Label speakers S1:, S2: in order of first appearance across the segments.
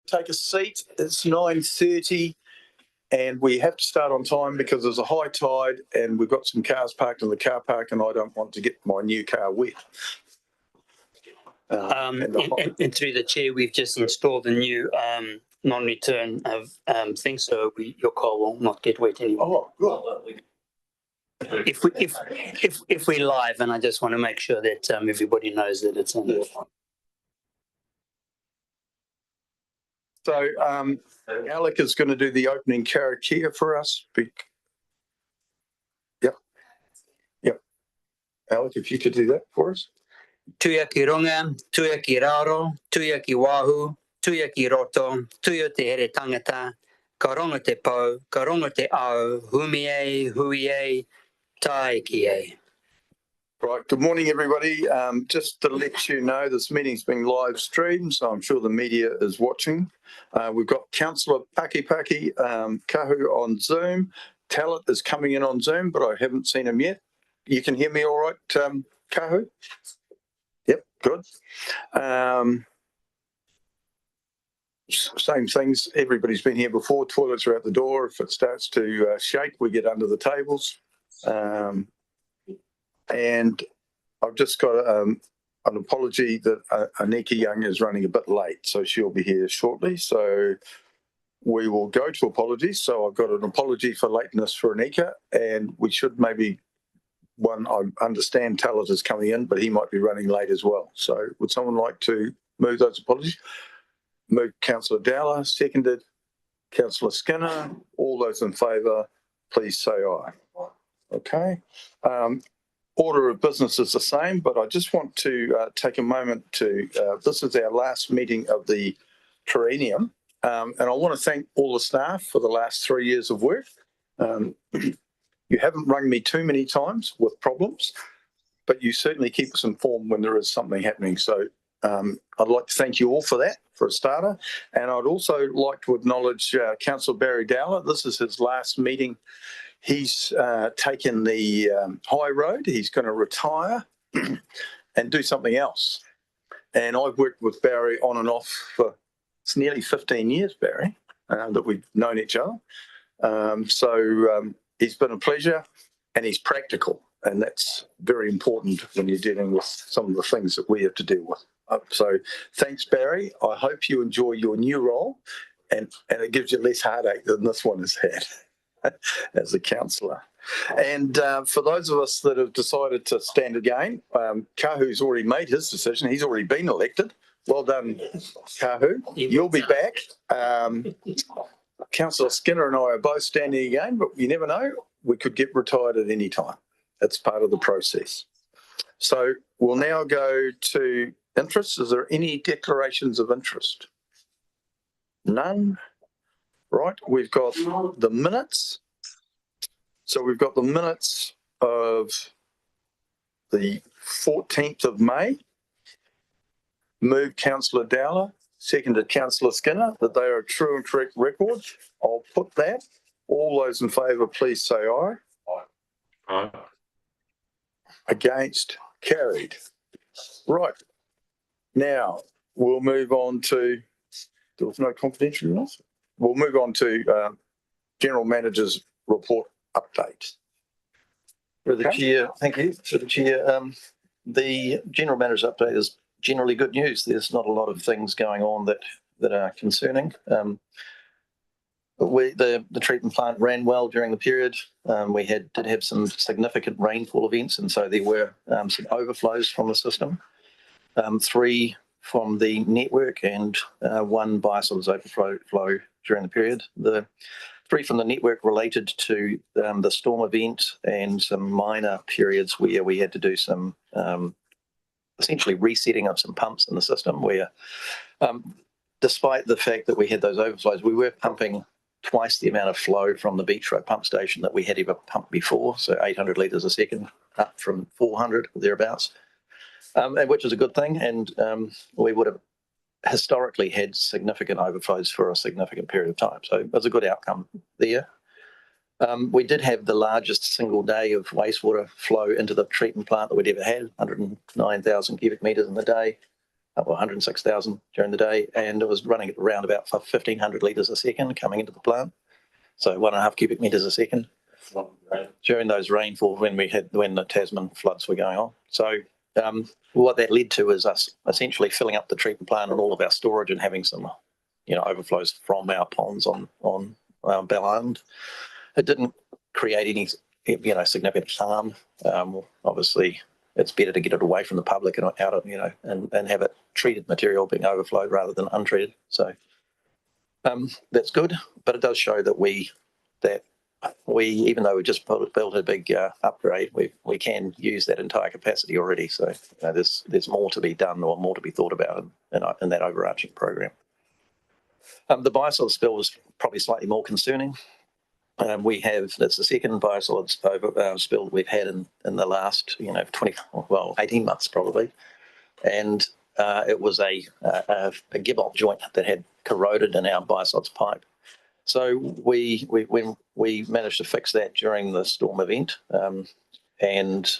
S1: take a seat. It's 9:30 and we have to start on time because there's a high tide and we've got some cars parked in the car park and I don't want to get my new car wet.
S2: And through the chair, we've just installed a new non-return thing, so your car will not get wet anymore.
S1: Oh, good.
S2: If we're live, and I just want to make sure that everybody knows that it's on.
S1: So Alec is going to do the opening karakia for us. Yep. Alec, if you could do that for us.
S2: Tuia ki runga, tuia ki raro, tuia ki wahu, tuia ki roto, tuia te here tangata, ka ronga te pau, ka ronga te ao, humi e, hui e, tae ki e.
S1: Right, good morning everybody. Just to let you know, this meeting's being live streamed, so I'm sure the media is watching. We've got Councillor Paki Kahu on Zoom. Talit is coming in on Zoom, but I haven't seen him yet. You can hear me all right, Kahu? Yep, good. Same things, everybody's been here before. Toilets are out the door. If it starts to shake, we get under the tables. And I've just got an apology that Anika Young is running a bit late, so she'll be here shortly. So we will go to apologies. So I've got an apology for lateness for Anika, and we should maybe, I understand Talit is coming in, but he might be running late as well. So would someone like to move those apologies? Move Councillor Dowler, seconded. Councillor Skinner, all those in favour, please say aye. Okay. Order of business is the same, but I just want to take a moment to, this is our last meeting of the triennium, and I want to thank all the staff for the last 3 years of work. You haven't rung me too many times with problems, but you certainly keep us informed when there is something happening. So I'd like to thank you all for that, for a starter. And I'd also like to acknowledge Councillor Barry Dowler. This is his last meeting. He's taken the high road. He's going to retire and do something else. And I've worked with Barry on and off for it's nearly 15 years, Barry, that we've known each other. So he's been a pleasure and he's practical. And that's very important when you're dealing with some of the things that we have to deal with. So thanks, Barry. I hope you enjoy your new role and it gives you less heartache than this one has had. As a councillor. And for those of us that have decided to stand again, Kahu's already made his decision. He's already been elected. Well done, Kahu. You'll be back. Councillor Skinner and I are both standing again, but you never know. We could get retired at any time. That's part of the process. So we'll now go to interest. Is there any declarations of interest? None. Right, we've got the minutes. So we've got the minutes of the 14th of May. Moved Councillor Dowler, seconded Councillor Skinner, that they are a true and correct record. I'll put that. All those in favour, please say aye. Aye. Against, carried. Right. Now, we'll move on to, there was no confidential enough. We'll move on to General Manager's report update.
S3: For the Chair, thank you. For the Chair, the General Manager's update is generally good news. There's not a lot of things going on that are concerning. The treatment plant ran well during the period. We did have some significant rainfall events, and so there were some overflows from the system. 3 from the network and 1 biosolids overflow during the period. The 3 from the network related to the storm event and some minor periods where we had to do some essentially resetting of some pumps in the system where despite the fact that we had those overflows, we were pumping twice the amount of flow from the Beach Road pump station that we had ever pumped before, so 800 litres a second up from 400 or thereabouts. Which is a good thing, and we would have historically had significant overflows for a significant period of time. So it was a good outcome there. We did have the largest single day of wastewater flow into the treatment plant that we'd ever had, 109,000 cubic metres in the day. 106,000 during the day, and it was running at around about 1,500 litres a second coming into the plant. So 1.5 cubic metres a second during those rainfall when the Tasman floods were going on. So what that led to is us essentially filling up the treatment plant and all of our storage and having some, overflows from our ponds on Bell Island. It didn't create any, significant harm. Obviously, it's better to get it away from the public and out of, and have it treated material being overflowed rather than untreated. So that's good, but it does show that we, even though we just built a big upgrade, we can use that entire capacity already. So there's more to be done or more to be thought about in that overarching program. The biosolids spill was probably slightly more concerning. That's the second biosolids spill that we've had in the last 18 months probably, and it was a gibolt joint that had corroded in our biosolids pipe. So we managed to fix that during the storm event, and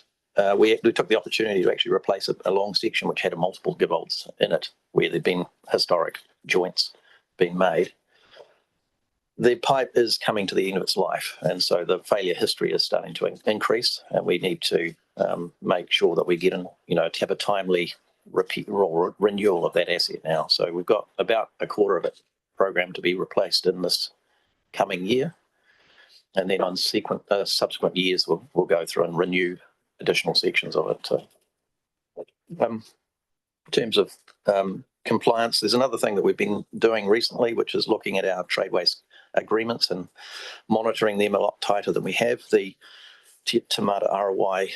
S3: we took the opportunity to actually replace a long section which had multiple gibolts in it where there'd been historic joints being made. The pipe is coming to the end of its life, and so the failure history is starting to increase, and we need to make sure that we get in, to have a timely renewal of that asset now. So we've got about a quarter of it programmed to be replaced in this coming year, and then on subsequent years we'll go through and renew additional sections of it. In terms of compliance, there's another thing that we've been doing recently, which is looking at our trade waste agreements and monitoring them a lot tighter than we have. The Te Mata ROI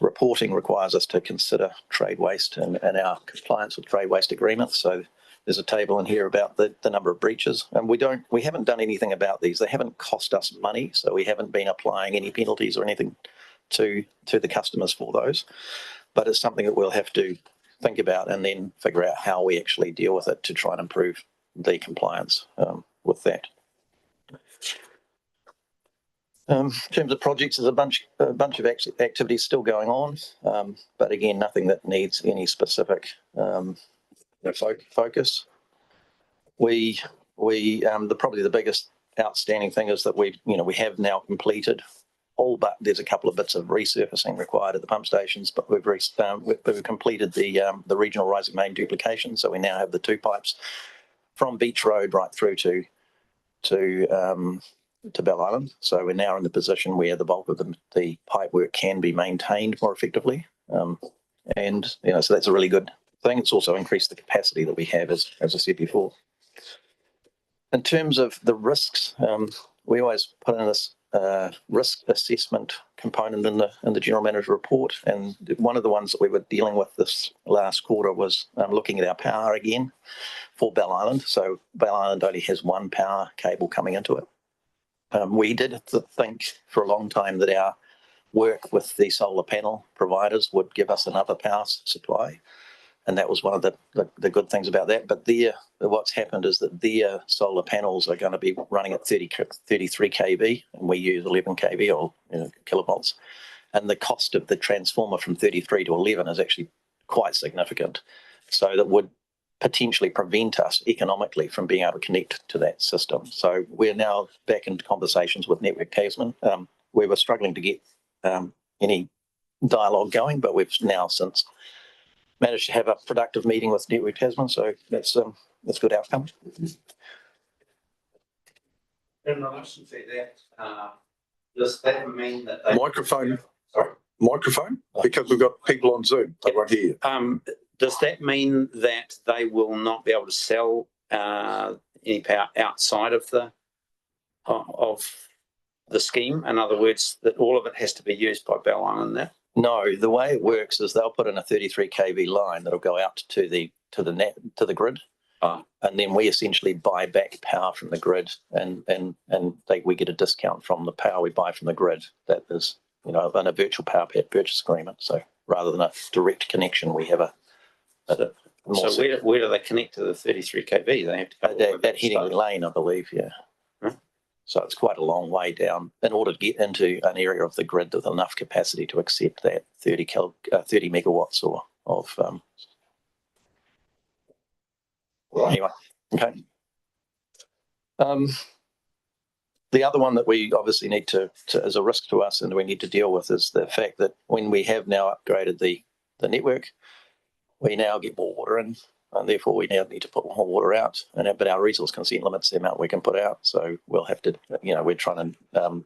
S3: reporting requires us to consider trade waste and our compliance with trade waste agreements. So there's a table in here about the number of breaches, and we haven't done anything about these. They haven't cost us money, so we haven't been applying any penalties or anything to the customers for those. But it's something that we'll have to think about and then figure out how we actually deal with it to try and improve the compliance with that. In terms of projects, there's a bunch of activities still going on, but again, nothing that needs any specific focus. Probably the biggest outstanding thing is that we have now completed all, but there's a couple of bits of resurfacing required at the pump stations, but we've completed the regional rising main duplication, so we now have the two pipes from Beach Road right through to Bell Island. So we're now in the position where the bulk of the pipe work can be maintained more effectively, and so that's a really good thing. It's also increased the capacity that we have, as I said before. In terms of the risks, we always put in this risk assessment component in the general manager report, and one of the ones that we were dealing with this last quarter was looking at our power again for Bell Island. So Bell Island only has one power cable coming into it. We did think for a long time that our work with the solar panel providers would give us another power supply, and that was one of the good things about that. But what's happened is that their solar panels are going to be running at 33 kV, and we use 11 kV or kilovolts. And the cost of the transformer from 33 to 11 is actually quite significant. So that would potentially prevent us economically from being able to connect to that system. So we're now back into conversations with Network Tasman. We were struggling to get any dialogue going, but we've now since managed to have a productive meeting with Network Tasman, so that's a good outcome.
S4: In relation to that, does that mean that
S1: Microphone.
S4: Sorry?
S1: Microphone, because we've got people on Zoom. They won't hear you.
S4: Does that mean that they will not be able to sell any power outside of the scheme? In other words, that all of it has to be used by Bell Island now?
S3: No, the way it works is they'll put in a 33 kV line that'll go out to the grid, and then we essentially buy back power from the grid, and we get a discount from the power we buy from the grid. That is, in a virtual power purchase agreement. So rather than a direct connection, we have
S4: So where do they connect to the 33 kV? They have to go
S3: that Headingley Lane, I believe. Yeah. So it's quite a long way down in order to get into an area of the grid with enough capacity to accept that 30 megawatts of Anyway, okay. The other one that we obviously need to is a risk to us and we need to deal with is the fact that when we have now upgraded the network, we now get more water in, and therefore we now need to put more water out. But our resource consent limits the amount we can put out. So we'll have to, we're trying to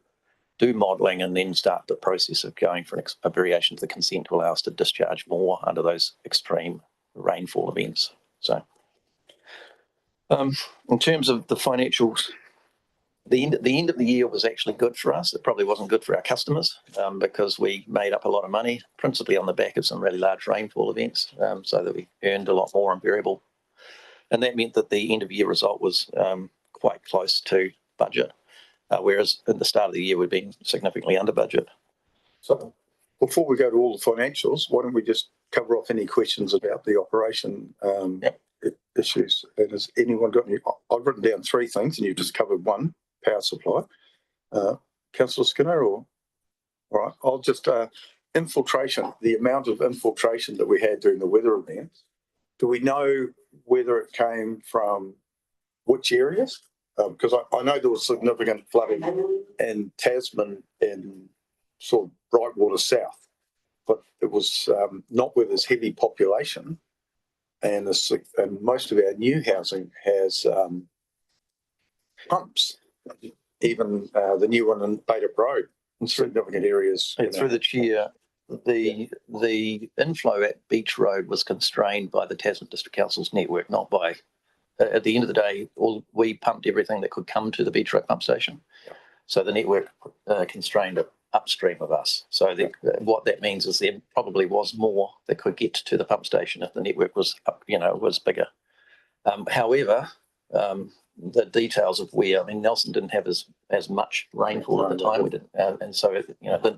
S3: do modelling and then start the process of going for a variation to the consent to allow us to discharge more under those extreme rainfall events. So in terms of the financials, the end of the year was actually good for us. It probably wasn't good for our customers because we made up a lot of money, principally on the back of some really large rainfall events, so that we earned a lot more on variable. And that meant that the end of year result was quite close to budget, whereas at the start of the year we'd been significantly under budget.
S1: So before we go to all the financials, why don't we just cover off any questions about the operation issues? And has anyone got any? I've written down 3 things and you've just covered one. Power supply. Councillor Skinner, or all right, I'll just infiltration, the amount of infiltration that we had during the weather events. Do we know whether it came from which areas? Because I know there was significant flooding in Tasman and sort of Brightwater South, but it was not where there's heavy population, and most of our new housing has pumps. Even the new one in Beta Road, in significant areas.
S3: Through the chair, the inflow at Beach Road was constrained by the Tasman District Council's network, not by. At the end of the day, we pumped everything that could come to the Beach Road pump station. Yep. So the network constrained it upstream of us. So what that means is there probably was more that could get to the pump station if the network was was bigger. However. The details of where, Nelson didn't have as much rainfall at the time we did, and so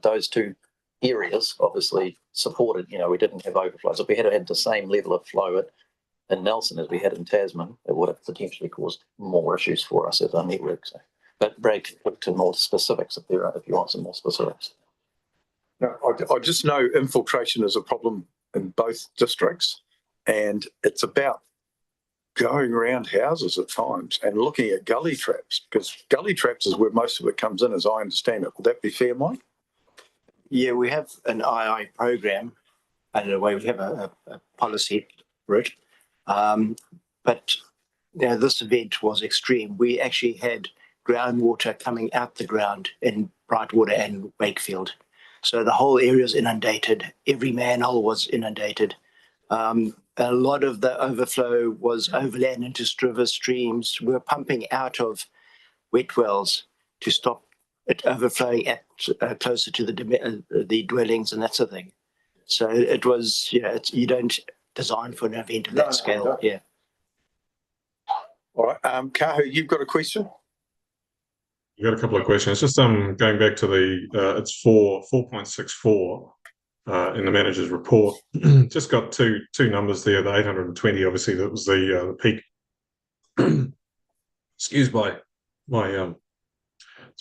S3: those 2 areas obviously supported. We didn't have overflows. If we had had the same level of flow in Nelson as we had in Tasman, it would have potentially caused more issues for us as our network. So, but Brad can look to more specifics if you want some more specifics.
S1: No, I just know infiltration is a problem in both districts, and it's about going around houses at times and looking at gully traps, because gully traps is where most of it comes in, as I understand it. Would that be fair, Mike?
S5: Yeah, we have an II program, and in a way we have a policy for it. But this event was extreme. We actually had groundwater coming out the ground in Brightwater and Wakefield. So the whole area was inundated. Every manhole was inundated. A lot of the overflow was overland into river streams. We were pumping out of wet wells to stop it overflowing at closer to the dwellings and that sort of thing. So it was, you don't design for an event of that scale. No. Yeah.
S1: All right, Kahu, you've got a question?
S6: You got a couple of questions. Just going back to it's 4.64. In the manager's report, just got two numbers there. The 820, obviously, that was the peak. Excuse my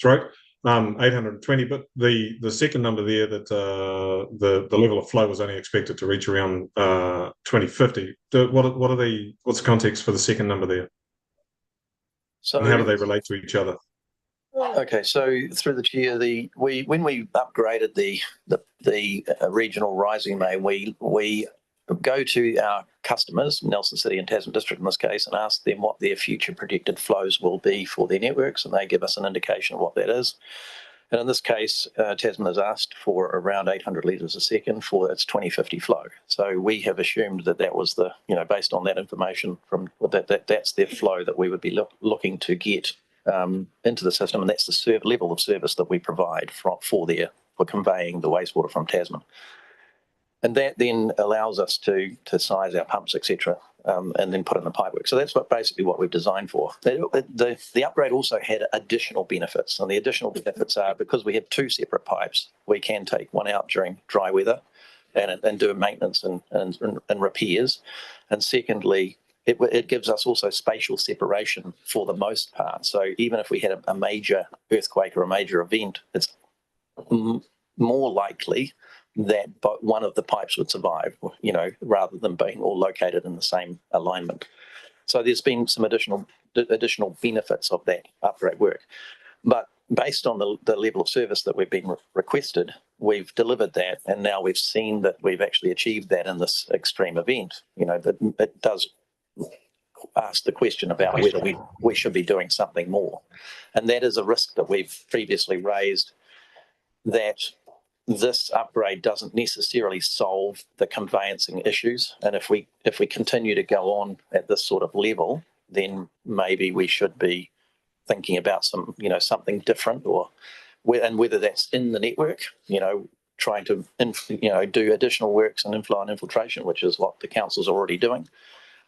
S6: throat. 820, but the second number there that the level of flow was only expected to reach around 2050. What's the context for the second number there? So, and how do they relate to each other?
S3: Okay, so through the chair, when we upgraded the regional rising main, we go to our customers, Nelson City and Tasman District in this case, and ask them what their future predicted flows will be for their networks, and they give us an indication of what that is. And in this case, Tasman has asked for around 800 litres a second for its 2050 flow. So we have assumed that was based on that information from that's their flow that we would be looking to get into the system, and that's the level of service that we provide for conveying the wastewater from Tasman. And that then allows us to size our pumps, etc., and then put in the pipework. So that's basically what we've designed for. The upgrade also had additional benefits, and the additional benefits are because we have 2 separate pipes, we can take one out during dry weather and do maintenance and repairs. And secondly, it gives us also spatial separation for the most part. So even if we had a major earthquake or a major event, it's more likely that one of the pipes would survive, rather than being all located in the same alignment. So there's been some additional benefits of that upgrade work. But based on the level of service that we've been requested, we've delivered that, and now we've seen that we've actually achieved that in this extreme event. That it does ask the question about whether we should be doing something more. And that is a risk that we've previously raised, that this upgrade doesn't necessarily solve the conveyancing issues. And if we continue to go on at this sort of level, then maybe we should be thinking about something different, and whether that's in the network, trying to do additional works and inflow and infiltration, which is what the council's already doing,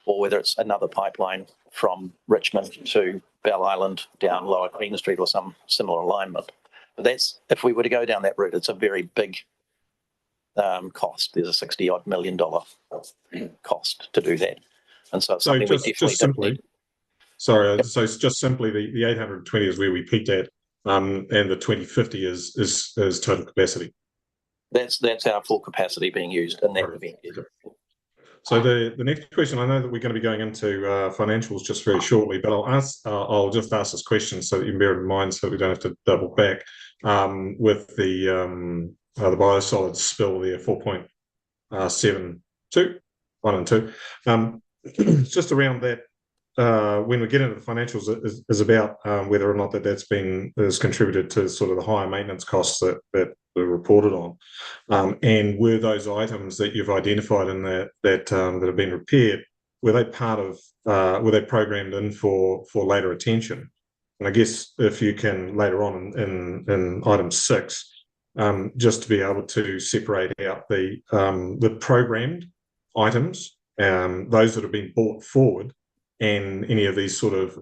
S3: or whether it's another pipeline from Richmond to Bell Island down Lower Queen Street or some similar alignment. But that's, if we were to go down that route, it's a very big cost. There's a $60-odd million cost to do that, and so it's something we definitely don't need.
S6: Sorry, so it's just simply the 820 is where we peaked at, and the 2050 is total capacity. That's
S3: our full capacity being used in that event.
S6: Okay. So the next question, I know that we're going to be going into financials just very shortly, but I'll just ask this question so that you can bear it in mind, so that we don't have to double back with the biosolids spill there, 4.72, 1 and 2. Just around that. When we get into the financials, is about whether or not that's contributed to sort of the higher maintenance costs that were reported on, and were those items that you've identified in that have been repaired, were they part of were they programmed in for later attention? And I guess if you can later on in item 6, just to be able to separate out the programmed items, those that have been brought forward, and any of these sort of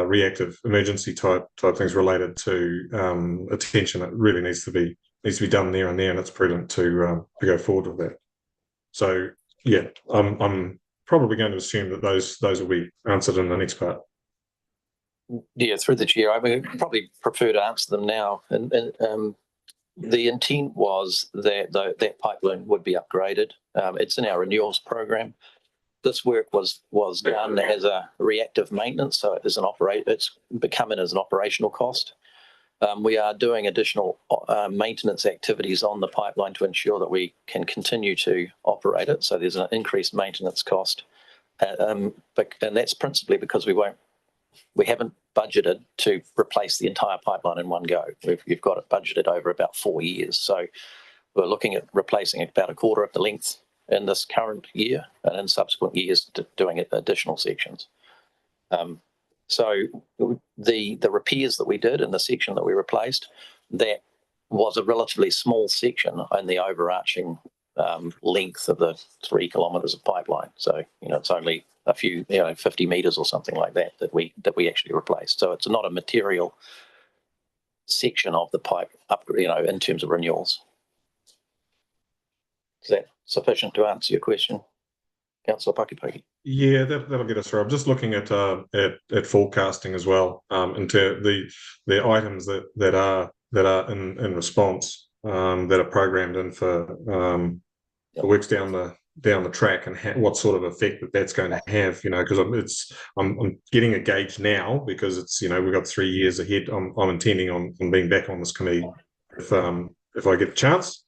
S6: reactive emergency type things related to attention that really needs to be done there and there, and it's prudent to go forward with that. So yeah, I'm probably going to assume that those will be answered in the next part.
S3: Yeah, through the chair, I would probably prefer to answer them now. And the intent was that that pipeline would be upgraded. It's in our renewals program. This work was done as a reactive maintenance, so it's becoming as an operational cost. We are doing additional maintenance activities on the pipeline to ensure that we can continue to operate it. So there's an increased maintenance cost, and that's principally because we haven't budgeted to replace the entire pipeline in one go. We've got it budgeted over about 4 years, so we're looking at replacing about a quarter of the length in this current year, and in subsequent years doing additional sections. So the repairs that we did in the section that we replaced, that was a relatively small section in the overarching length of the 3 kilometres of pipeline. So it's only a few 50 metres or something like that we actually replaced. So it's not a material section of the pipe up, in terms of renewals. Is that sufficient to answer your question, Councillor Pakipaki?
S6: Yeah, that'll get us through. I'm just looking at forecasting as well, into the items that are in response, that are programmed in for works down the track, and what sort of effect that's going to have. Because I'm getting a gauge now, because it's we've got 3 years ahead. I'm intending on being back on this committee if I get a chance.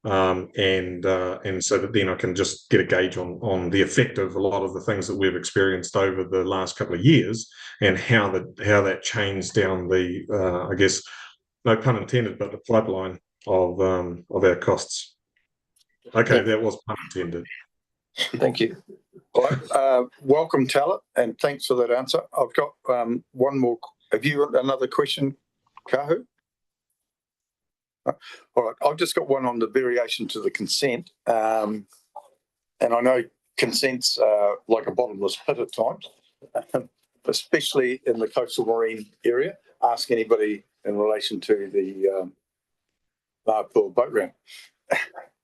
S6: And so that then I can just get a gauge on the effect of a lot of the things that we've experienced over the last couple of years, and how that changed down the I guess, no pun intended, but the pipeline of our costs. Okay, that was pun intended.
S3: Thank you.
S1: All right, welcome, Talent, and thanks for that answer. I've got one more. Have you got another question, Kahu? All right, I've just got one on the variation to the consent, and I know consents are like a bottomless pit at times, especially in the coastal marine area. Ask anybody in relation to the Marpool boat ramp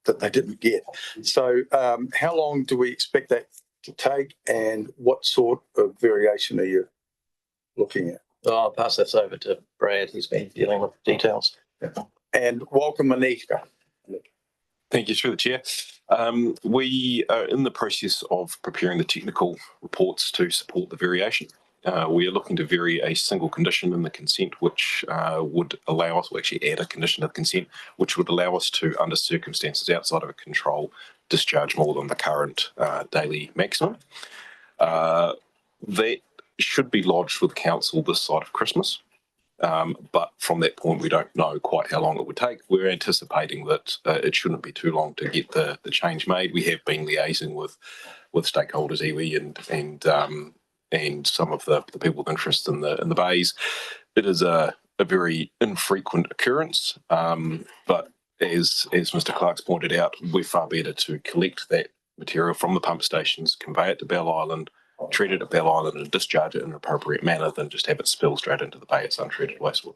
S1: that they didn't get. So how long do we expect that to take, and what sort of variation are you looking at?
S3: I'll pass this over to Brad. He's been dealing with details.
S1: And welcome, Anika.
S7: Thank you, through the chair. We are in the process of preparing the technical reports to support the variation. We are looking to vary a single condition in the consent, which would allow us to actually add a condition to the consent, which would allow us to, under circumstances outside of a control, discharge more than the current daily maximum. That should be lodged with council this side of Christmas. But from that point, we don't know quite how long it would take. We're anticipating that it shouldn't be too long to get the change made. We have been liaising with stakeholders, iwi, and some of the people with interest in the bays. It is a very infrequent occurrence, but as Mr. Clark's pointed out, we're far better to collect that material from the pump stations, convey it to Bell Island, treat it at Bell Island and discharge it in an appropriate manner than just have it spill straight into the bay as untreated wastewater.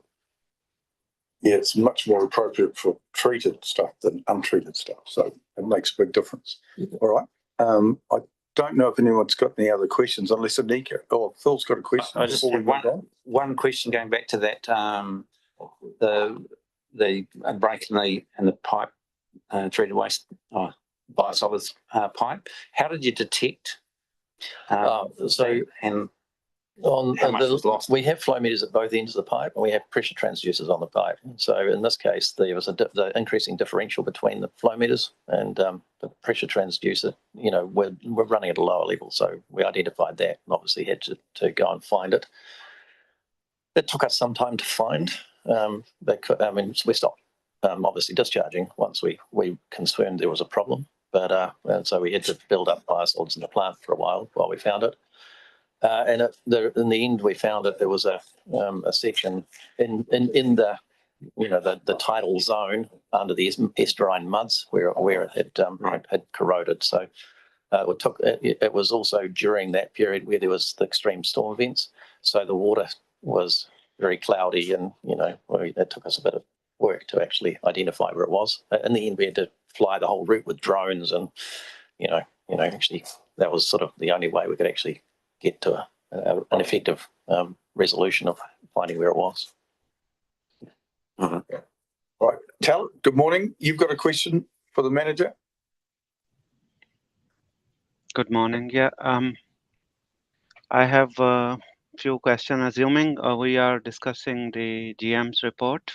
S1: Yeah, it's much more appropriate for treated stuff than untreated stuff. So it makes a big difference. All right. I don't know if anyone's got any other questions, unless Anika or Phil's got a question.
S4: I just have one question going back to that, the break in the pipe, treated waste, biosolids pipe. How did you detect?
S3: We have flow meters at both ends of the pipe, and we have pressure transducers on the pipe. So in this case, there was the increasing differential between the flow meters and the pressure transducer. We're running at a lower level, so we identified that and obviously had to go and find it. It took us some time to find. We stopped obviously discharging once we confirmed there was a problem. But and so we had to build up biosolids in the plant for a while we found it. And in the end, we found that there was a section in the the tidal zone under the estuarine muds where it had corroded. So it was also during that period where there was the extreme storm events. So the water was very cloudy, and it took us a bit of work to actually identify where it was. In the end, we had to fly the whole route with drones, and actually that was sort of the only way we could actually get to an effective resolution of finding where it was.
S1: Mm-hmm. Right, Tal, good morning. You've got a question for the manager?
S8: Good morning. Yeah, I have a few questions. Assuming we are discussing the GM's report.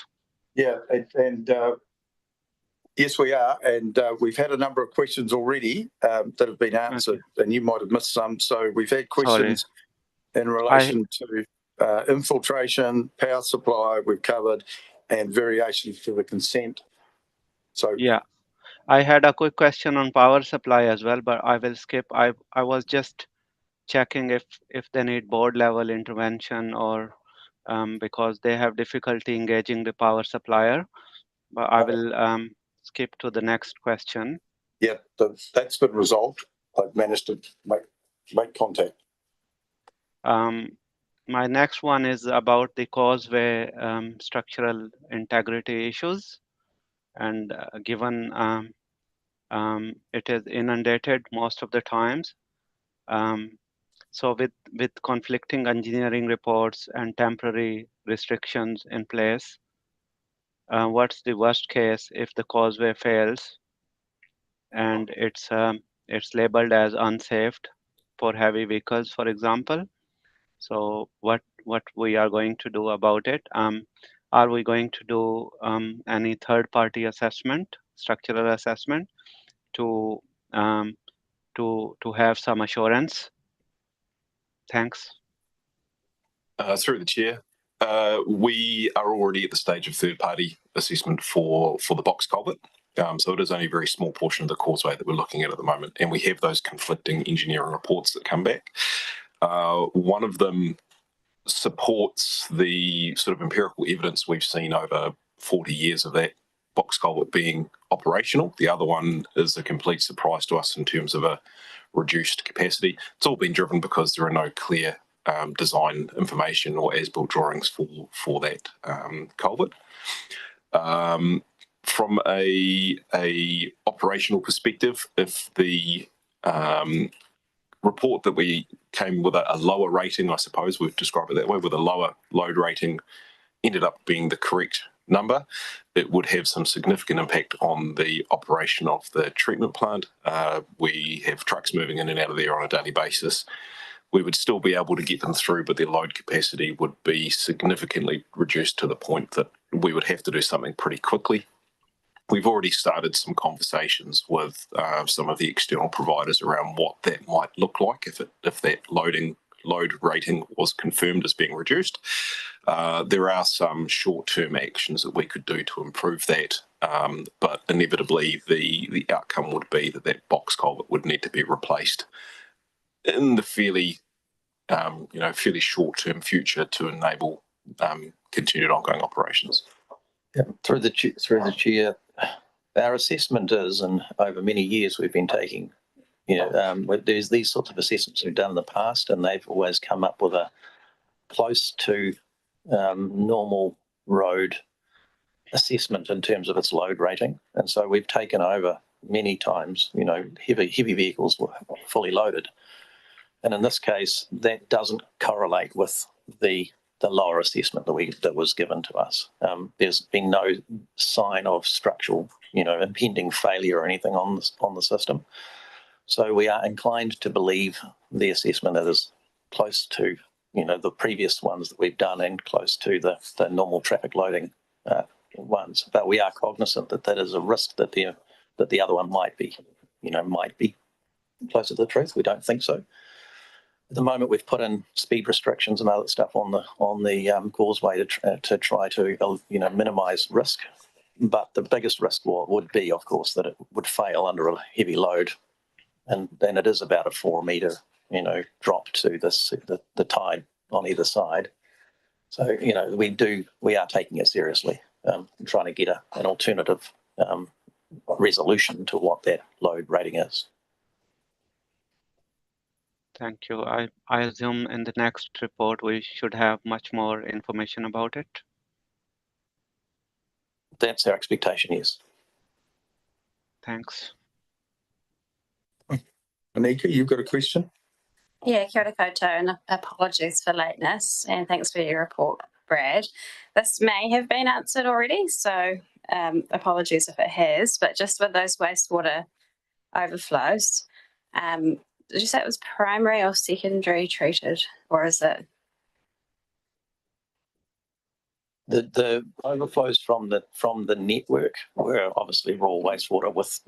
S1: Yeah, and yes, we are, and we've had a number of questions already that have been answered, and you might have missed some. So we've had questions in relation to infiltration, power supply, we've covered, and variations to the consent. So
S8: yeah, I had a quick question on power supply as well, but I will skip. I was just checking if they need board level intervention or because they have difficulty engaging the power supplier. But I will skip to the next question.
S1: Yeah, that's been resolved. I've managed to make contact.
S8: My next one is about the causeway structural integrity issues, and given it is inundated most of the times. So with conflicting engineering reports and temporary restrictions in place, what's the worst case if the causeway fails and it's labeled as unsafe for heavy vehicles, for example? So what we are going to do about it? Are we going to do any third-party assessment, structural assessment, to have some assurance? Thanks.
S7: Through the chair, we are already at the stage of third-party assessment for the box culvert. So it is only a very small portion of the causeway that we're looking at the moment, and we have those conflicting engineering reports that come back. One of them supports the sort of empirical evidence we've seen over 40 years of that box culvert being operational. The other one is a complete surprise to us in terms of a reduced capacity. It's all been driven because there are no clear design information or as-built drawings for that culvert. From a operational perspective, if the report that we came with a lower rating, I suppose we've described it that way, with a lower load rating ended up being the correct number, it would have some significant impact on the operation of the treatment plant. We have trucks moving in and out of there on a daily basis. We would still be able to get them through, but their load capacity would be significantly reduced to the point that we would have to do something pretty quickly. We've already started some conversations with some of the external providers around what that might look like if that load rating was confirmed as being reduced. There are some short-term actions that we could do to improve that, but inevitably the outcome would be that box culvert would need to be replaced in the fairly short-term future to enable continued ongoing operations.
S3: Yeah, through the chair, our assessment is, and over many years we've been taking, there's these sorts of assessments we've done in the past, and they've always come up with a close to normal road assessment in terms of its load rating. And so we've taken over many times, heavy vehicles were fully loaded. And in this case, that doesn't correlate with the lower assessment that was given to us. There's been no sign of structural, impending failure or anything on the system. So we are inclined to believe the assessment that is close to, the previous ones that we've done and close to the normal traffic loading ones. But we are cognizant that is a risk that the other one might be closer to the truth. We don't think so. At the moment, we've put in speed restrictions and other stuff on the causeway to try to minimise risk. But the biggest risk would be, of course, that it would fail under a heavy load, and then it is about a 4 metre drop to the tide on either side. So we are taking it seriously, trying to get an alternative resolution to what that load rating is.
S8: Thank you. I assume in the next report we should have much more information about it.
S3: That's our expectation, yes.
S8: Thanks.
S1: Anika, you've got a question?
S9: Yeah, kia ora koutou, and apologies for lateness, and thanks for your report, Brad. This may have been answered already, so apologies if it has, but just with those wastewater overflows, did you say it was primary or secondary treated, or is it?
S3: The overflows from the network were obviously raw wastewater with,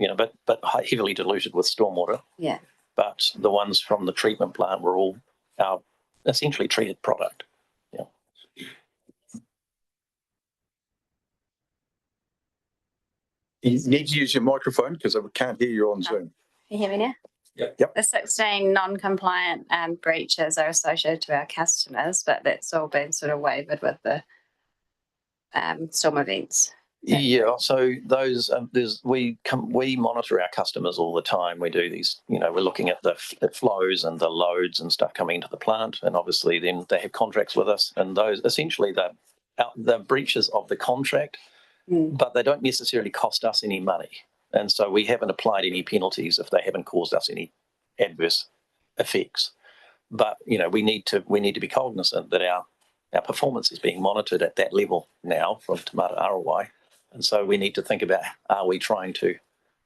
S3: but heavily diluted with stormwater.
S9: Yeah.
S3: But the ones from the treatment plant were all our essentially treated product. Yeah.
S1: You need to use your microphone because I can't hear you on Zoom.
S9: Can you hear me now?
S1: Yep.
S9: The 16 non-compliant breaches are associated to our customers, but that's all been sort of waived with the storm events.
S3: Yeah, so those we monitor our customers all the time. We do these, we're looking at the flows and the loads and stuff coming into the plant, and obviously then they have contracts with us, and those essentially the breaches of the contract, but they don't necessarily cost us any money, and so we haven't applied any penalties if they haven't caused us any adverse effects. But we need to be cognizant that our performance is being monitored at that level now from Tomato ROI. And so we need to think about, are we trying to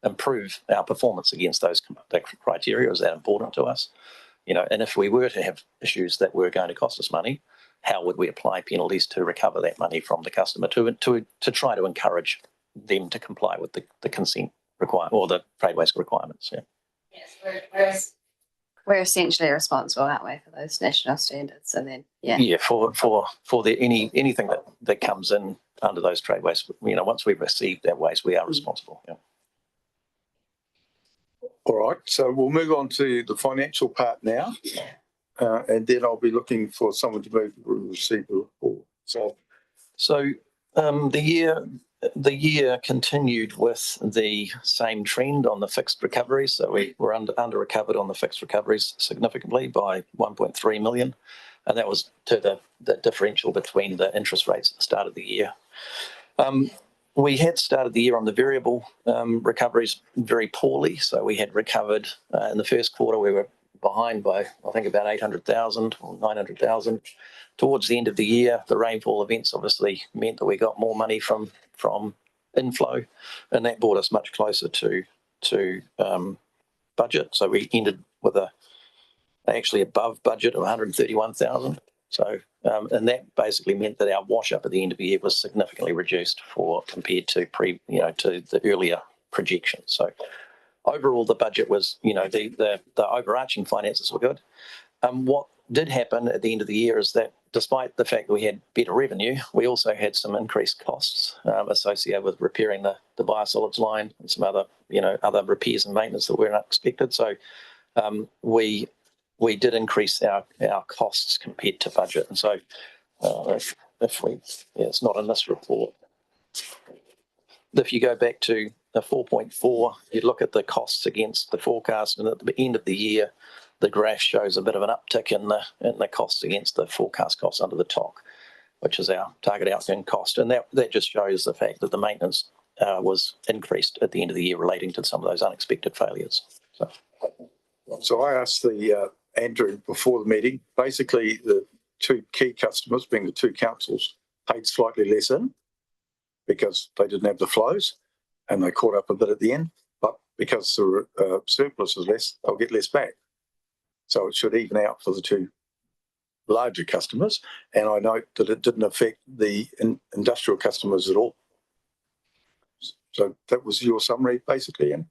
S3: improve our performance against those criteria? Is that important to us? And if we were to have issues that were going to cost us money, how would we apply penalties to recover that money from the customer to try to encourage them to comply with the consent requirement or the trade waste requirements? Yeah.
S9: Yes, we're essentially responsible, aren't we, for those national standards? And then
S3: for anything that comes in under those trade waste, once we've received that waste, we are responsible. Yeah.
S1: All right, so we'll move on to the financial part now, and then I'll be looking for someone to move the receipt report.
S3: So the year continued with the same trend on the fixed recoveries. So we were under recovered on the fixed recoveries significantly by 1.3 million, and that was to the differential between the interest rates at the start of the year. We had started the year on the variable recoveries very poorly. So we had recovered in the first quarter, we were behind by, I think, about 800,000 or 900,000. Towards the end of the year, the rainfall events obviously meant that we got more money from inflow, and that brought us much closer to budget. So we ended with actually above budget of 131,000. So and that basically meant that our wash up at the end of the year was significantly reduced compared to to the earlier projections. So overall, the budget was, the overarching finances were good. What did happen at the end of the year is that despite the fact that we had better revenue, we also had some increased costs associated with repairing the biosolids line and some other repairs and maintenance that weren't expected. So we did increase our costs compared to budget. And so it's not in this report. If you go back to the 4.4, you look at the costs against the forecast, and at the end of the year, the graph shows a bit of an uptick in the costs against the forecast costs under the TOC, which is our target outcome cost. And that just shows the fact that the maintenance was increased at the end of the year relating to some of those unexpected failures.
S1: So I asked Andrew before the meeting, basically the two key customers, being the two councils, paid slightly less in because they didn't have the flows, and they caught up a bit at the end. But because the surplus is less, they'll get less back. So it should even out for the two larger customers. And I note that it didn't affect the industrial customers at all. So that was your summary, basically, Ian?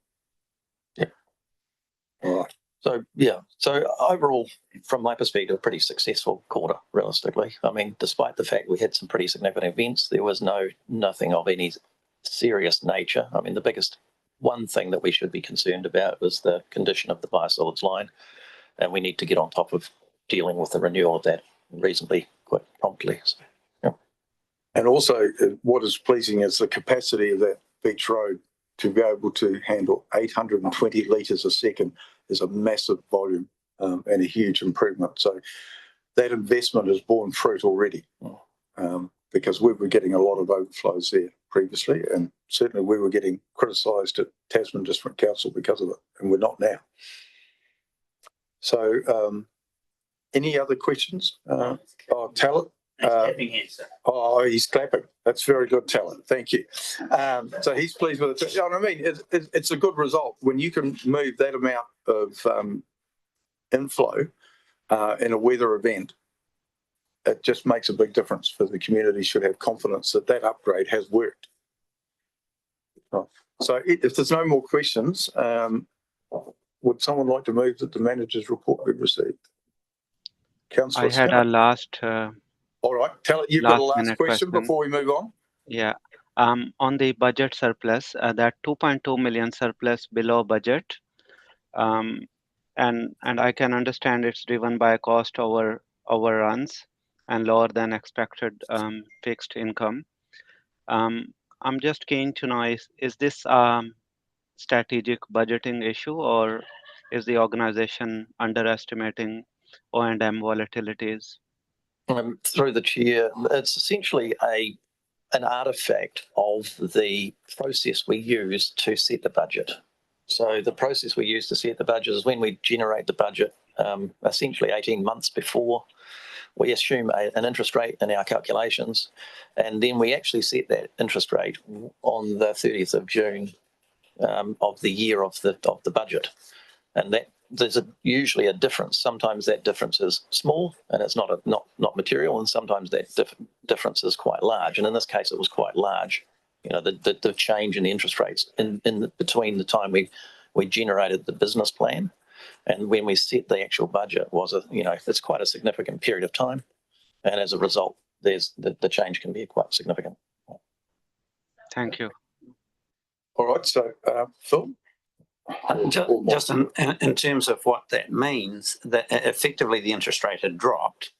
S3: Yeah.
S1: All right.
S3: So overall, from my perspective, a pretty successful quarter, realistically. I mean, despite the fact we had some pretty significant events, there was nothing of any serious nature. I mean, the biggest one thing that we should be concerned about was the condition of the biosolids line, and we need to get on top of dealing with the renewal of that reasonably quite promptly. So, yeah.
S1: And also, what is pleasing is the capacity of that beach road to be able to handle 820 litres a second is a massive volume and a huge improvement. So that investment has borne fruit already because we were getting a lot of overflows there previously, and certainly we were getting criticised at Tasman District Council because of it, and we're not now. So any other questions? Talent? He's clapping. That's very good, Talent. Thank you. So he's pleased with it. You know what I mean? It's a good result when you can move that amount of inflow in a weather event. It just makes a big difference for the community. Should have confidence that that upgrade has worked. So if there's no more questions, would someone like to move that the manager's report be received? Councillor
S8: I had a last.
S1: All right, you've got a last question before we move on.
S8: Yeah. On the budget surplus, that 2.2 million surplus below budget, and I can understand it's driven by cost overruns and lower than expected fixed income. I'm just keen to know, is this strategic budgeting issue, or is the organization underestimating O&M volatilities?
S3: Through the chair, it's essentially an artifact of the process we use to set the budget. So the process we use to set the budget is when we generate the budget, essentially 18 months before, we assume an interest rate in our calculations, and then we actually set that interest rate on the 30th of June of the year of the budget. And that there's usually a difference. Sometimes that difference is small and it's not material, and sometimes that difference is quite large. And in this case, it was quite large. You know, the change in the interest rates in between the time we generated the business plan and when we set the actual budget was it's quite a significant period of time, and as a result, there's the change can be quite significant.
S8: Thank you.
S1: All right, so Phil.
S4: Just in terms of what that means, that effectively the interest rate had dropped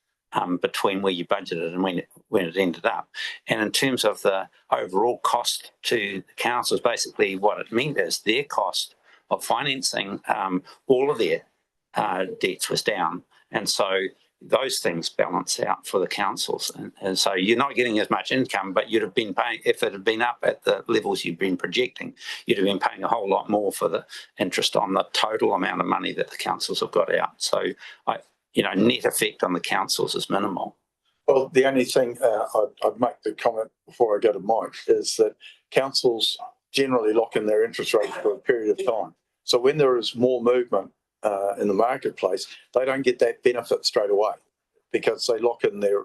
S4: between where you budgeted and when it ended up. And in terms of the overall cost to the councils, basically what it meant is their cost of financing all of their debts was down. And so, those things balance out for the councils. And so you're not getting as much income, but you'd have been paying, if it had been up at the levels you've been projecting, you'd have been paying a whole lot more for the interest on the total amount of money that the councils have got out. So, net effect on the councils is minimal.
S1: Well, the only thing I'd make the comment before I go to Mike is that councils generally lock in their interest rates for a period of time. So when there is more movement in the marketplace, they don't get that benefit straight away because they lock in their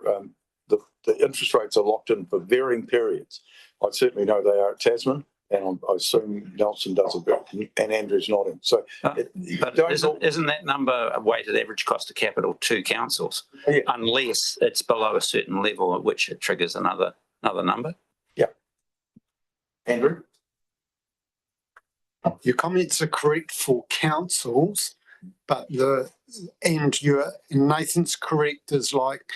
S1: the interest rates are locked in for varying periods. I certainly know they are at Tasman, and I assume Nelson does a bit, and Andrew's nodding. So,
S4: but isn't that number a weighted average cost of capital to councils, unless it's below a certain level at which it triggers another number?
S1: Yeah, Andrew.
S10: Your comments are correct for councils, but Nathan's correct is like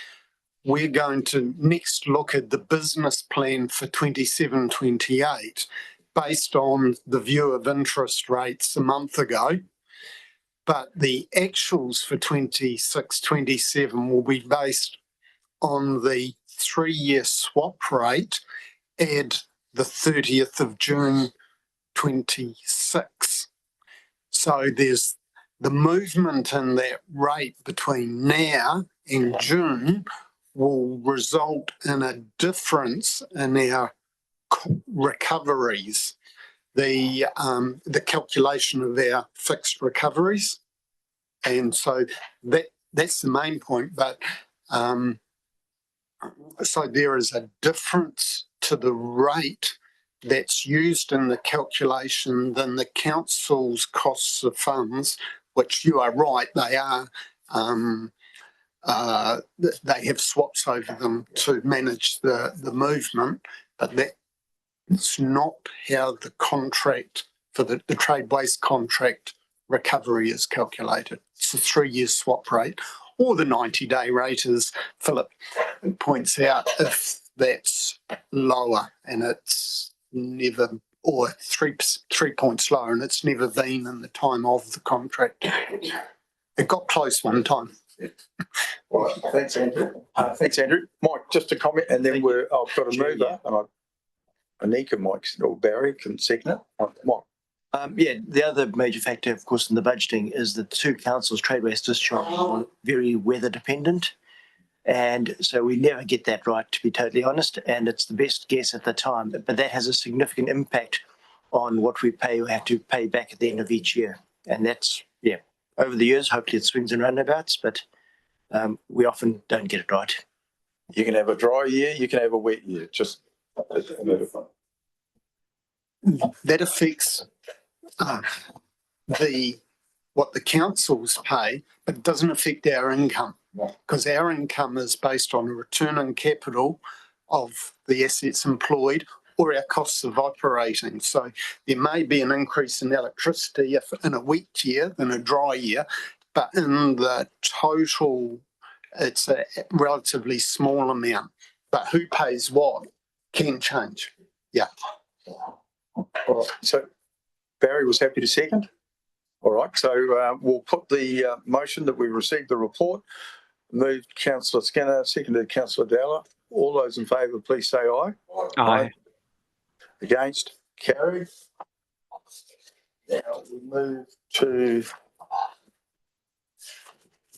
S10: we're going to next look at the business plan for 27-28 based on the view of interest rates a month ago. But the actuals for 26-27 will be based on the 3-year swap rate at the 30th of June 26. So there's the movement in that rate between now and June will result in a difference in our recoveries, the calculation of our fixed recoveries. And so that's the main point. But so there is a difference to the rate that's used in the calculation than the council's costs of funds, which you are right, they are, they have swaps over them to manage the movement, but that's not how the contract for the trade waste contract recovery is calculated. It's a 3-year swap rate or the 90-day rate, as Philip points out, if that's lower and it's never, or 3 points lower, and it's never been in the time of the contract. It got close one time.
S1: All right, thanks, Andrew. Thanks, Andrew. Mike, just a comment, and then I've got a mover, and Anika, Mike, or Barry can second it. Mike.
S5: The other major factor, of course, in the budgeting is the two councils' trade waste discharge are very weather dependent. And so we never get that right, to be totally honest, and it's the best guess at the time. But that has a significant impact on what we pay or have to pay back at the end of each year. And that's, over the years, hopefully it swings and roundabouts, but we often don't get it right.
S1: You can have a dry year, you can have a wet year, just
S10: that affects what the councils pay, but it doesn't affect our income, because our income is based on a return on capital of the assets employed or our costs of operating. So there may be an increase in electricity if in a wet year than a dry year, but in the total, it's a relatively small amount. But who pays what can change. Yeah.
S1: All right. So Barry was happy to second. All right. So we'll put the motion that we received the report. Moved Councillor Skinner, seconded Councillor Dowler. All those in favour, please say aye.
S8: Aye.
S1: Against? Carried. Now we move to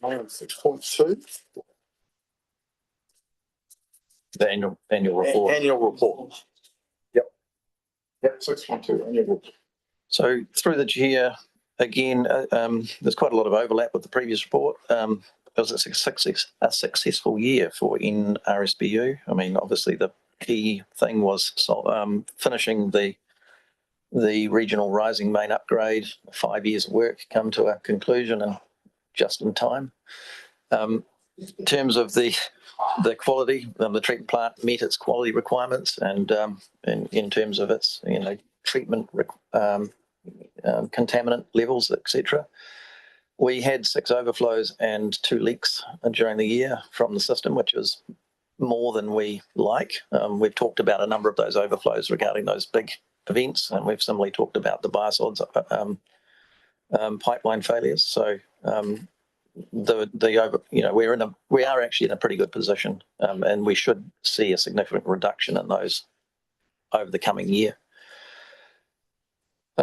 S1: 6.2.
S3: The annual report.
S1: Annual report. Yep, 6.2 annual report.
S3: So through the chair, again, there's quite a lot of overlap with the previous report. It was a successful year for NRSBU. I mean, obviously the key thing was finishing the regional rising main upgrade. 5 years of work come to a conclusion and just in time. In terms of the quality, the treatment plant met its quality requirements, and in terms of its treatment contaminant levels, etc. We had 6 overflows and 2 leaks during the year from the system, which was more than we like. We've talked about a number of those overflows regarding those big events, and we've similarly talked about the biosolids pipeline failures. So we are actually in a pretty good position, and we should see a significant reduction in those over the coming year.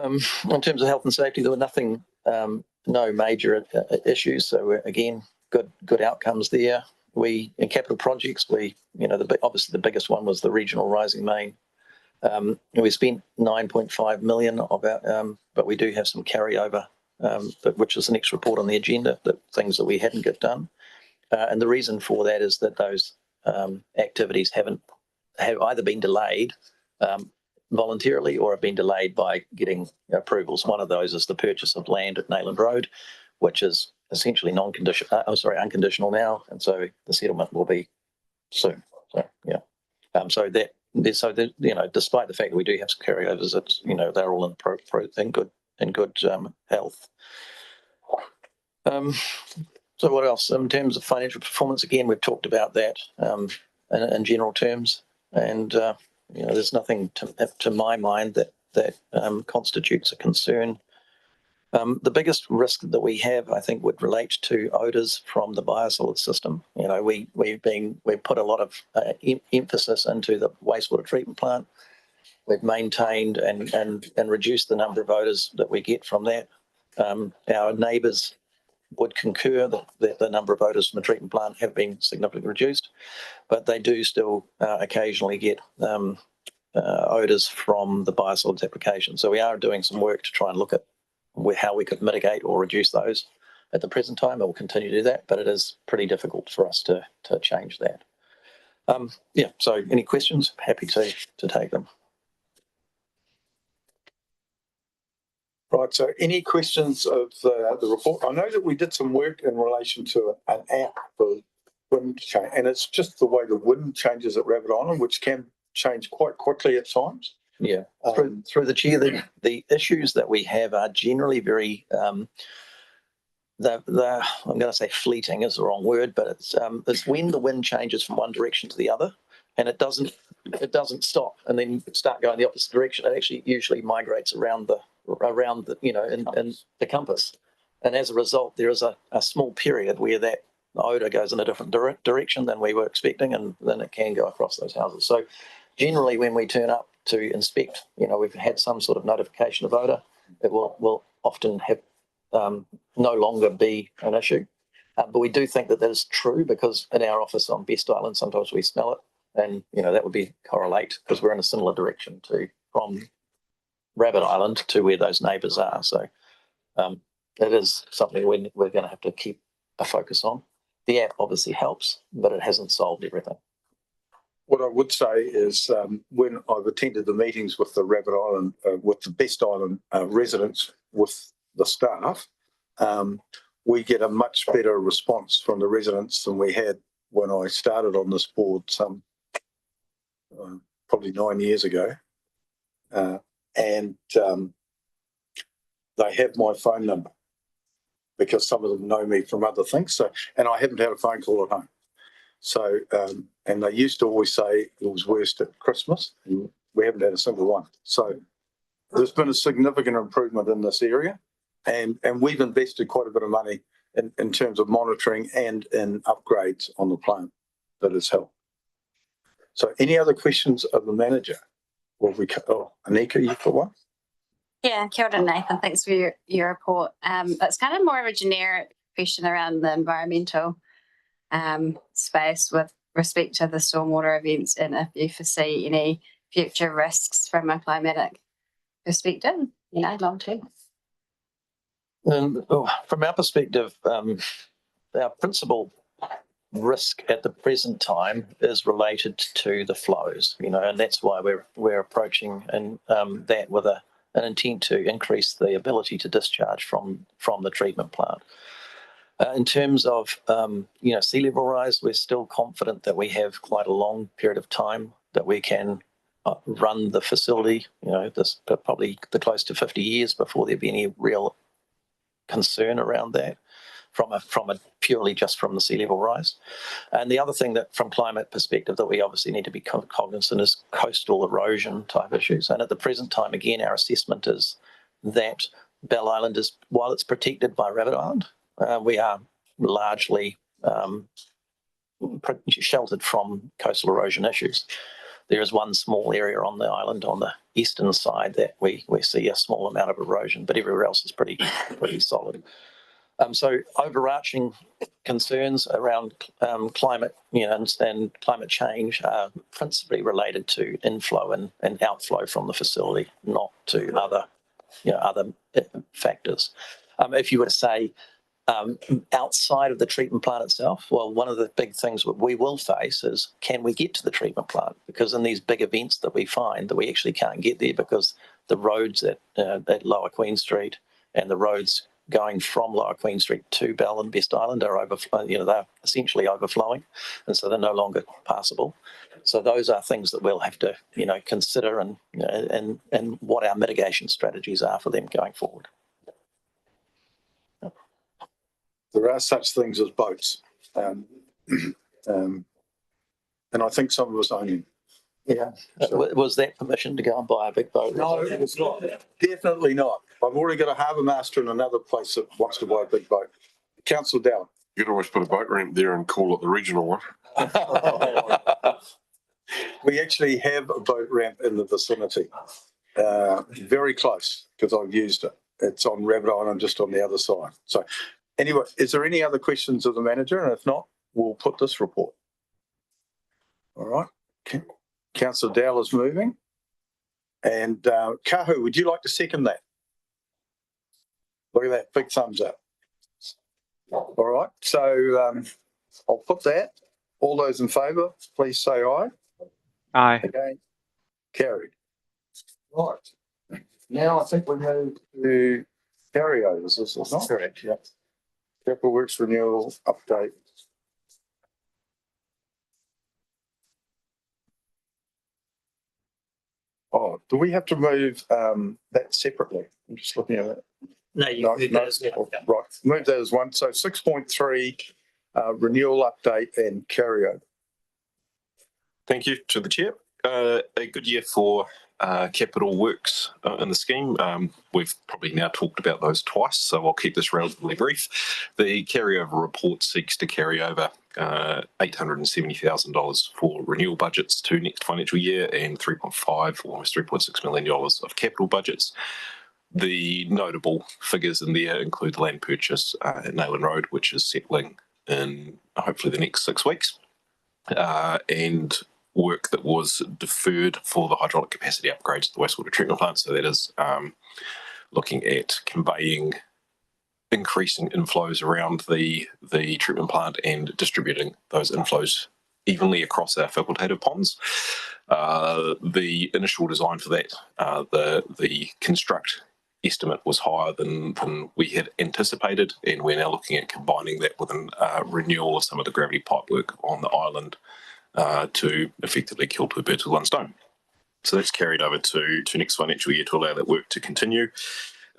S3: In terms of health and safety, there were nothing, no major issues. So again, good outcomes there. In capital projects, obviously the biggest one was the regional rising main. We spent 9.5 million of our, but we do have some carryover, which is the next report on the agenda, that things that we hadn't got done. And the reason for that is that those activities have either been delayed voluntarily or have been delayed by getting approvals. One of those is the purchase of land at Nayland Road, which is essentially unconditional now, and so the settlement will be soon. So yeah, despite the fact that we do have some carryovers, it's they're all in good health. So what else in terms of financial performance? Again, we've talked about that in general terms, and there's nothing to my mind that constitutes a concern. The biggest risk that we have, I think, would relate to odours from the biosolid system. We've put a lot of emphasis into the wastewater treatment plant. We've maintained and reduced the number of odours that we get from that. Our neighbours would concur that the number of odours from the treatment plant have been significantly reduced, but they do still occasionally get odours from the biosolids application. So we are doing some work to try and look at how we could mitigate or reduce those at the present time, and we'll continue to do that, but it is pretty difficult for us to change that. So any questions? Happy to take them.
S1: Right, so any questions of the report? I know that we did some work in relation to an app for wind change, and it's just the way the wind changes at Rabbit Island, which can change quite quickly at times.
S3: Yeah, through the chair, the issues that we have are generally very, I'm going to say fleeting is the wrong word, but it's when the wind changes from one direction to the other, and it doesn't stop and then start going the opposite direction. It actually usually migrates around the in the compass, and as a result, there is a small period where that odour goes in a different direction than we were expecting, and then it can go across those houses. So generally, when we turn up to inspect, we've had some sort of notification of odour. It will often have no longer be an issue, but we do think that is true, because in our office on Best Island sometimes we smell it, and that would be correlate because we're in a similar direction from Rabbit Island to where those neighbours are. So it is something we're going to have to keep a focus on. The app obviously helps, but it hasn't solved everything.
S1: What I would say is when I've attended the meetings with the Rabbit Island, with the Best Island residents, with the staff, we get a much better response from the residents than we had when I started on this board some probably 9 years ago. And they have my phone number because some of them know me from other things. So, and I haven't had a phone call at home. So, and they used to always say it was worst at Christmas, and we haven't had a single one. So there's been a significant improvement in this area, and we've invested quite a bit of money in terms of monitoring and in upgrades on the plant that has helped. So any other questions of the manager? Anika, you got one?
S9: Yeah, kia ora, Nathan. Thanks for your report. It's kind of more of a generic question around the environmental space with respect to the stormwater events, and if you foresee any future risks from a climatic perspective, long term.
S3: From our perspective, our principal risk at the present time is related to the flows, and that's why we're approaching that with an intent to increase the ability to discharge from the treatment plant. In terms of sea level rise, we're still confident that we have quite a long period of time that we can run the facility. This probably close to 50 years before there'd be any real concern around that from a purely just from the sea level rise. And the other thing that from climate perspective that we obviously need to be cognizant is coastal erosion type issues. And at the present time, again, our assessment is that Bell Island is, while it's protected by Rabbit Island, we are largely sheltered from coastal erosion issues. There is one small area on the island on the eastern side that we see a small amount of erosion, but everywhere else is pretty solid. So overarching concerns around climate, and climate change are principally related to inflow and outflow from the facility, not to other factors. If you were to say outside of the treatment plant itself, well, one of the big things that we will face is, can we get to the treatment plant? Because in these big events that we find that we actually can't get there because the roads at Lower Queen Street and the roads going from Lower Queen Street to Bell and Best Island are they're essentially overflowing, and so they're no longer passable. So those are things that we'll have to consider and what our mitigation strategies are for them going forward.
S1: There are such things as boats, and I think some of us own them.
S3: Yeah. Was that permission to go and buy a big boat?
S1: No, it's not. Definitely not. I've already got a harbour master in another place that wants to buy a big boat. Councillor Dowd.
S7: You could always put a boat ramp there and call it the regional one.
S1: We actually have a boat ramp in the vicinity, very close, because I've used it. It's on Rabbit Island, just on the other side. So anyway, is there any other questions of the manager? And if not, we'll put this report. All right. Okay. Councillor Dowell is moving. And Kahu, would you like to second that? Look at that, big thumbs up. All right, so I'll put that. All those in favour, please say aye.
S8: Aye.
S1: Again, carried. Right. Now I think we move to carryovers. This is not correct. Yeah. Capital Works renewal update. Oh, do we have to move that separately? I'm just looking at it.
S2: No, you move that as one.
S1: Right, move that as one. So 6.3 renewal update and carryover.
S7: Thank you to the chair. A good year for capital works in the scheme. We've probably now talked about those twice, so I'll keep this relatively brief. The carryover report seeks to carry over $870,000 for renewal budgets to next financial year and 3.5 or almost $3.6 million of capital budgets. The notable figures in there include the land purchase at Nayland Road, which is settling in hopefully the next 6 weeks, and work that was deferred for the hydraulic capacity upgrades to the wastewater treatment plant. So that is looking at conveying increasing inflows around the treatment plant and distributing those inflows evenly across our facultative ponds. The initial design for that, the construct estimate was higher than we had anticipated, and we're now looking at combining that with a renewal of some of the gravity pipe work on the island to effectively kill two birds with one stone. So that's carried over to next financial year to allow that work to continue.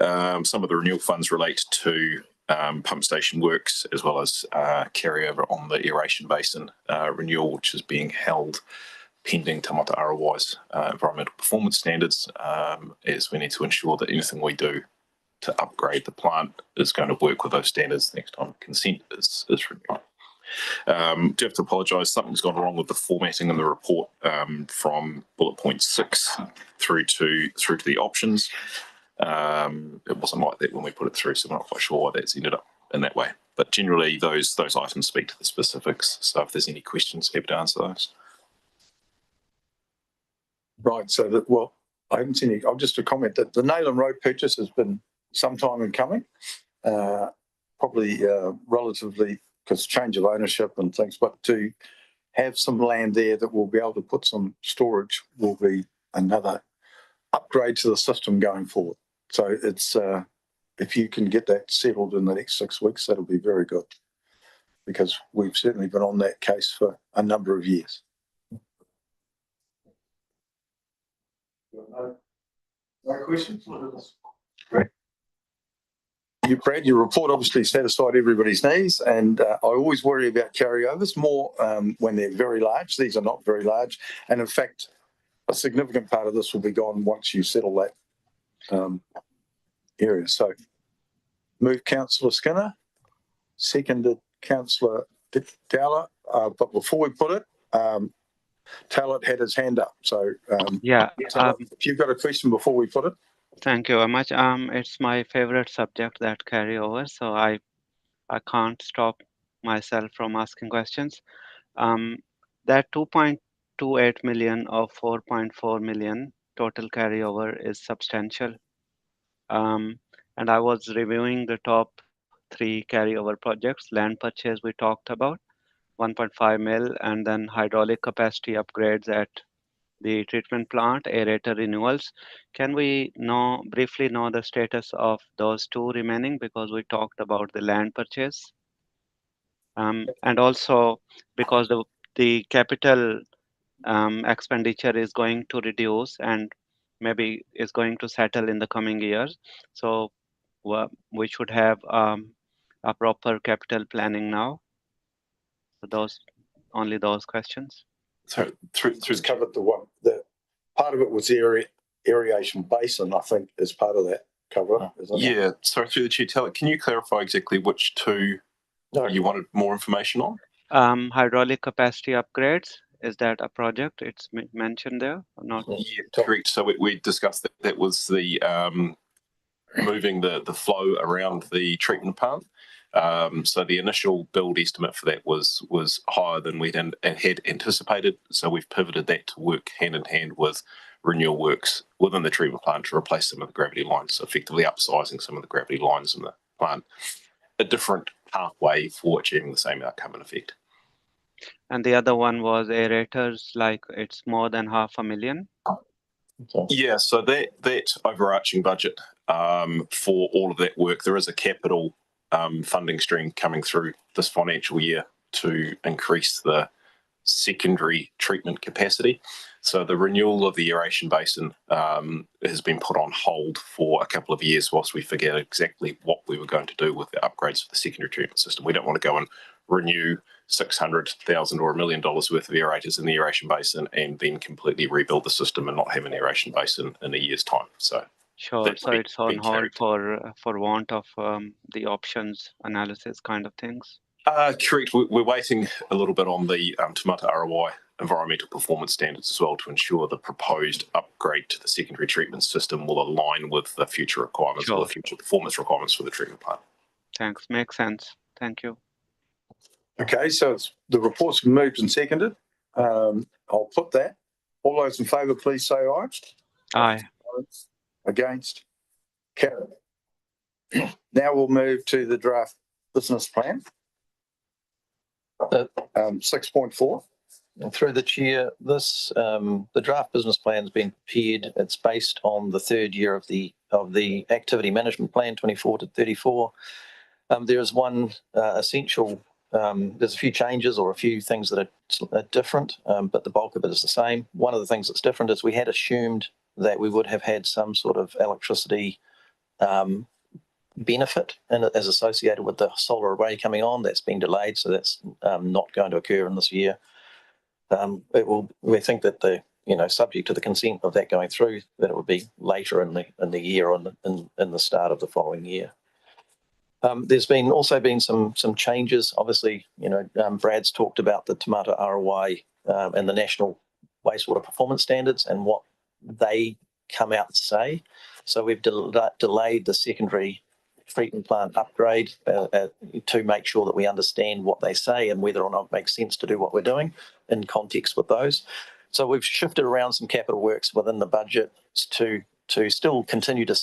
S7: Some of the renewal funds relate to pump station works, as well as carryover on the aeration basin renewal, which is being held pending Tamata Arawai's environmental performance standards, as we need to ensure that anything we do to upgrade the plant is going to work with those standards next time consent is renewed. Do have to apologise, something's gone wrong with the formatting in the report from bullet point 6 through to the options. It wasn't like that when we put it through, so I'm not quite sure why that's ended up in that way. But generally, those items speak to the specifics. So if there's any questions, happy to answer those.
S1: Right, so that, well, I haven't seen any. I'll just a comment that the Nayland Road purchase has been some time in coming, probably relatively, because change of ownership and things, but to have some land there that we'll be able to put some storage will be another upgrade to the system going forward. So it's if you can get that settled in the next 6 weeks, that'll be very good, because we've certainly been on that case for a number of years. No questions? Great. Brad, your report obviously satisfied everybody's needs, and I always worry about carryovers more when they're very large. These are not very large, and in fact, a significant part of this will be gone once you settle that area. So, move Councillor Skinner, seconded Councillor Dowler, but before we put it, Talat had his hand up. So,
S8: Yeah,
S1: Talat, if you've got a question before we put it.
S8: thank you very much. It's my favorite subject, that carryover, so I can't stop myself from asking questions. That 2.28 million of 4.4 million total carryover is substantial. And I was reviewing the top 3 carryover projects. Land purchase we talked about, 1.5 mil, and then hydraulic capacity upgrades at the treatment plant, aerator renewals. Can we briefly know the status of those 2 remaining, because we talked about the land purchase? And also because the capital expenditure is going to reduce and maybe is going to settle in the coming years. So we should have a proper capital planning now. So only those questions.
S7: So through
S1: Just covered the part of it was the aeration basin, I think, is part of that cover. Isn't it?
S7: yeah, sorry, through the chair, Talat, can you clarify exactly which 2 you wanted more information on?
S8: Hydraulic capacity upgrades, is that a project? It's mentioned there or not?
S7: Yeah, correct. So we discussed that. That was the moving the flow around the treatment plant. So the initial build estimate for that was higher than we had anticipated. So we've pivoted that to work hand in hand with renewal works within the treatment plant to replace some of the gravity lines, so effectively upsizing some of the gravity lines in the plant. A different pathway for achieving the same outcome in effect.
S8: And the other one was aerators, like it's more than 500,000.
S7: Yeah, so that overarching budget for all of that work, there is a capital funding stream coming through this financial year to increase the secondary treatment capacity. So the renewal of the aeration basin has been put on hold for a couple of years whilst we figure out exactly what we were going to do with the upgrades for the secondary treatment system. We don't want to go and renew 600,000 or $1 million worth of aerators in the aeration basin and then completely rebuild the system and not have an aeration basin in a year's time. So
S8: sure. So it's on hold for want of the options analysis kind of things.
S7: Correct. We're waiting a little bit on the Te Mata ROI environmental performance standards as well to ensure the proposed upgrade to the secondary treatment system will align with the future requirements or the future performance requirements for the treatment plant.
S8: Thanks. Makes sense. Thank you.
S1: Okay, so the report's been moved and seconded. I'll put that. All those in favour, please say aye.
S8: Aye.
S1: Against? Carried. Now we'll move to the draft business plan. 6.4.
S3: Through the chair, the draft business plan has been prepared. It's based on the 3rd year of the activity management plan, 24 to 34. There is one essential. There's a few changes or a few things that are different, but the bulk of it is the same. One of the things that's different is we had assumed that we would have had some sort of electricity benefit as associated with the solar array coming on. That's been delayed, so that's not going to occur in this year. We think that subject to the consent of that going through, that it would be later in the year or in the start of the following year. There's also been some changes. Obviously, Brad's talked about the Te Mata ROI and the National Wastewater Performance Standards and what they come out and say. So we've delayed the secondary treatment plant upgrade to make sure that we understand what they say and whether or not it makes sense to do what we're doing in context with those. So we've shifted around some capital works within the budget to still continue to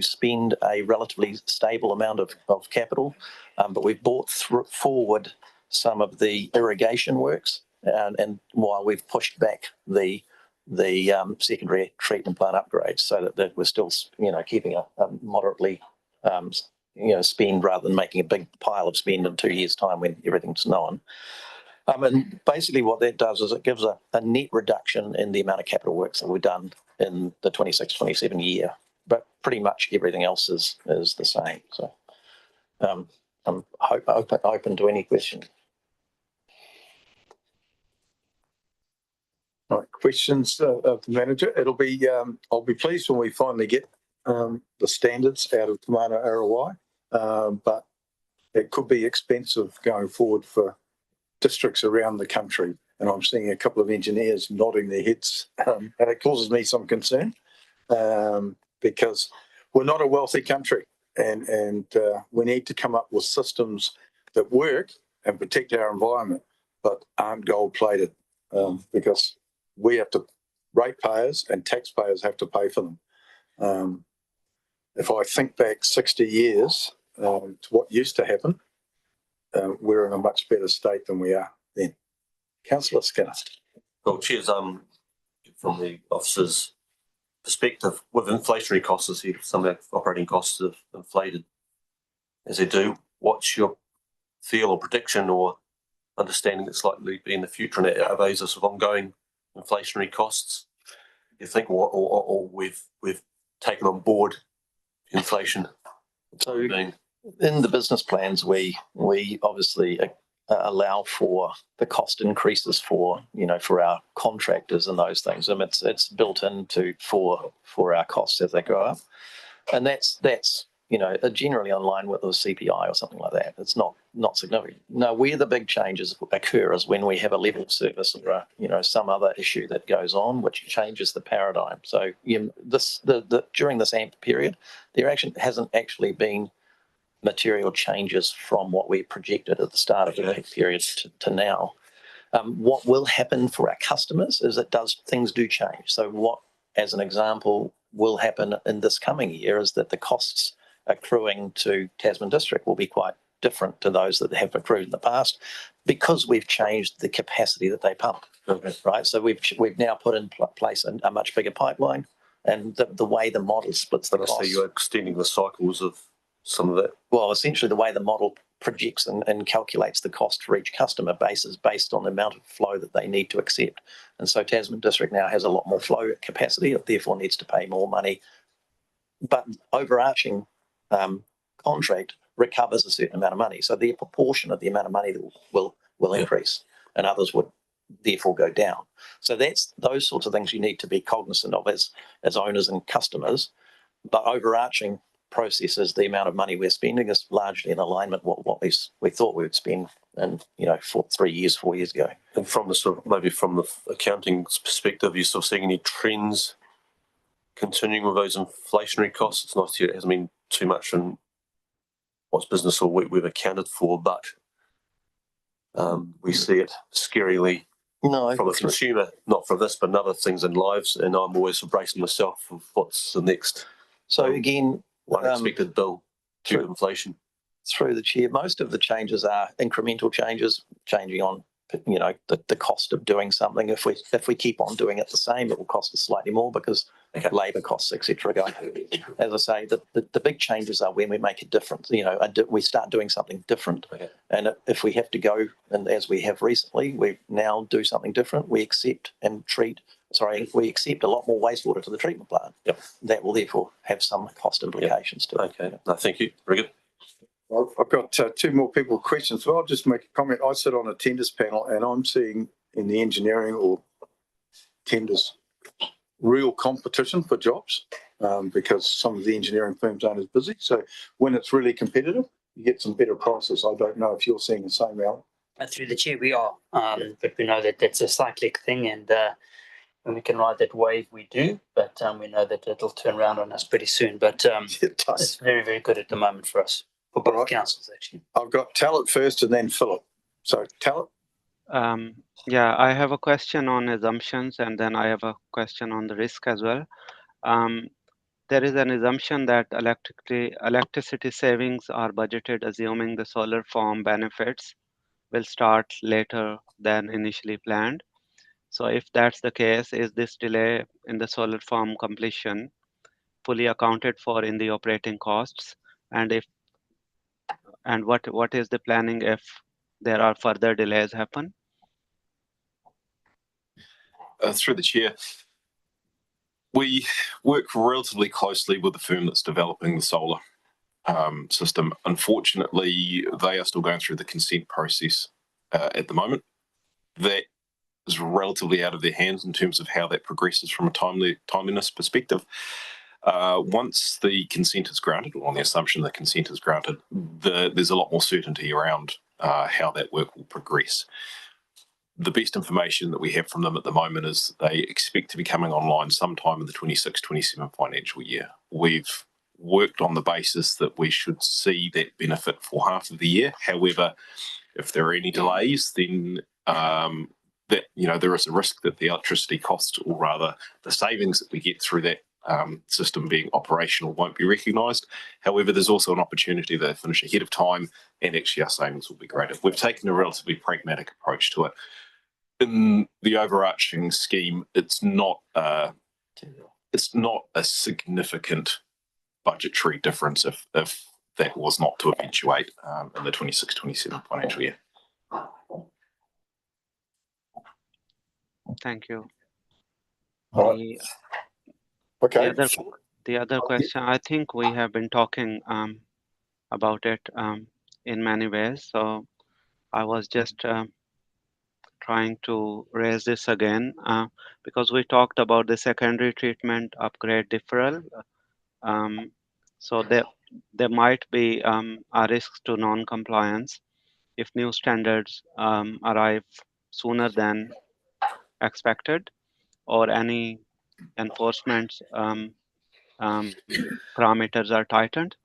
S3: spend a relatively stable amount of capital, but we've brought forward some of the irrigation works, and while we've pushed back the secondary treatment plant upgrades, so that we're still keeping a moderately spend rather than making a big pile of spend in 2 years' time when everything's known. And basically what that does is it gives a net reduction in the amount of capital works that we've done in the 26-27 year, but pretty much everything else is the same. So I'm open to any questions.
S1: All right, questions of the manager. I'll be pleased when we finally get the standards out of Te Mata ROI, but it could be expensive going forward for districts around the country. And I'm seeing a couple of engineers nodding their heads, and it causes me some concern because we're not a wealthy country, and we need to come up with systems that work and protect our environment, but aren't gold-plated, because we have to, ratepayers and taxpayers have to pay for them. If I think back 60 years to what used to happen, we're in a much better state than we are then. Councillor Skinner.
S11: Well, Cheers. From the officer's perspective, with inflationary costs, as some of our operating costs have inflated as they do, what's your feel or prediction or understanding that's likely to be in the future? And are those sort of ongoing inflationary costs, you think, or we've taken on board inflation?
S3: So in the business plans, we obviously allow for the cost increases for our contractors and those things. And it's built into for our costs as they go up, and that's generally in line with the CPI or something like that. It's not significant. No, where the big changes occur is when we have a level of service or some other issue that goes on which changes the paradigm. So during this AMP period, there hasn't actually been material changes from what we projected at the start of the AMP period to now. What will happen for our customers is things do change. So what, as an example, will happen in this coming year is that the costs accruing to Tasman District will be quite different to those that have accrued in the past, because we've changed the capacity that they pump. Okay. Right. So we've now put in place a much bigger pipeline, and the way the model splits the cost.
S11: So you're extending the cycles of some of that? Well,
S3: essentially the way the model projects and calculates the cost for each customer base is based on the amount of flow that they need to accept. And so Tasman District now has a lot more flow capacity, it therefore needs to pay more money. But overarching contract recovers a certain amount of money. So the proportion of the amount of money that will increase, and others would therefore go down. So that's those sorts of things you need to be cognizant of as owners and customers. But overarching processes, the amount of money we're spending is largely in alignment with what we thought we would spend in 4 years ago.
S11: And from the maybe from the accounting perspective, you sort of seeing any trends continuing with those inflationary costs? It's nice to hear it hasn't been too much in what's business or we've accounted for, but we see it scarily from a consumer, not for this, but in other things in lives. And I'm always bracing myself for what's the next.
S3: So again,
S11: unexpected bill due to inflation.
S3: Through the chair, most of the changes are incremental changes, changing on the cost of doing something. If we keep on doing it the same, it will cost us slightly more because labour costs, etc. go. As I say, the big changes are when we make a difference. We start doing something different. Okay. And if we have to go, and as we have recently, we now do something different. We accept a lot more wastewater to the treatment plant.
S11: Yep.
S3: That will therefore have some cost implications to it.
S11: Okay. No, thank you. Very good.
S1: I've got 2 more people with questions, so I'll just make a comment. I sit on a tenders panel, and I'm seeing in the engineering or tenders real competition for jobs because some of the engineering firms aren't as busy. So when it's really competitive, you get some better prices. I don't know if you're seeing the same, Alan.
S2: Through the chair, we are, but we know that that's a cyclic thing, and when we can ride that wave, we do. But we know that it'll turn around on us pretty soon. But it's very, very good at the moment for us. For both councils, actually.
S1: I've got Talent first and then Philip. So Talent.
S8: Yeah, I have a question on assumptions, and then I have a question on the risk as well. There is an assumption that electricity savings are budgeted, assuming the solar farm benefits will start later than initially planned. So if that's the case, is this delay in the solar farm completion fully accounted for in the operating costs? And what is the planning if there are further delays happen?
S7: Through the chair, we work relatively closely with the firm that's developing the solar system. Unfortunately, they are still going through the consent process at the moment. That is relatively out of their hands in terms of how that progresses from a timeliness perspective. Once the consent is granted, or on the assumption that consent is granted, there's a lot more certainty around how that work will progress. The best information that we have from them at the moment is they expect to be coming online sometime in the 26-27 financial year. We've worked on the basis that we should see that benefit for half of the year. However, if there are any delays, then there is a risk that the electricity costs, or rather the savings that we get through that system being operational, won't be recognised. However, there's also an opportunity that they finish ahead of time and actually our savings will be greater. We've taken a relatively pragmatic approach to it. In the overarching scheme, it's not a significant budgetary difference if that was not to eventuate in the 26-27 financial year.
S8: Thank you.
S1: All right. Okay.
S8: The other question, I think we have been talking about it in many ways. So I was just trying to raise this again because we talked about the secondary treatment upgrade deferral. So there might be a risk to non-compliance if new standards arrive sooner than expected, or any enforcement parameters are tightened.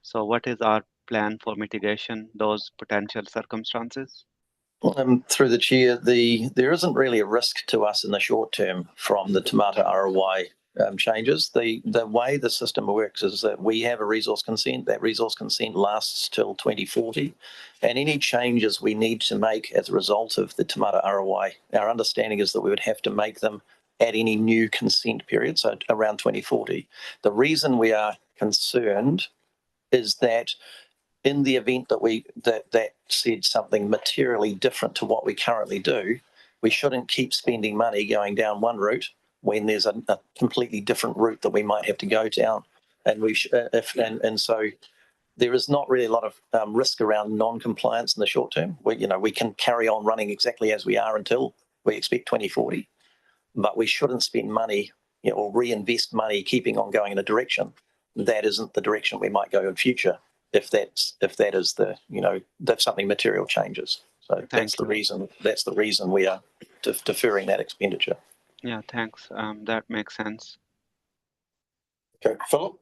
S8: So what is our plan for mitigation those potential circumstances?
S3: Through the chair, there isn't really a risk to us in the short term from the Te Mata ROI changes. The way the system works is that we have a resource consent. That resource consent lasts till 2040, and any changes we need to make as a result of the Te Mata ROI, our understanding is that we would have to make them at any new consent period, so around 2040. The reason we are concerned is that in the event that that said something materially different to what we currently do, we shouldn't keep spending money going down one route when there's a completely different route that we might have to go down. And so there is not really a lot of risk around non-compliance in the short term. We can carry on running exactly as we are until we expect 2040, but we shouldn't spend money or reinvest money keeping on going in a direction that isn't the direction we might go in future. If that is that something material changes. So that's the reason we are deferring that expenditure.
S8: Yeah, thanks. That makes sense.
S1: Okay, Philip?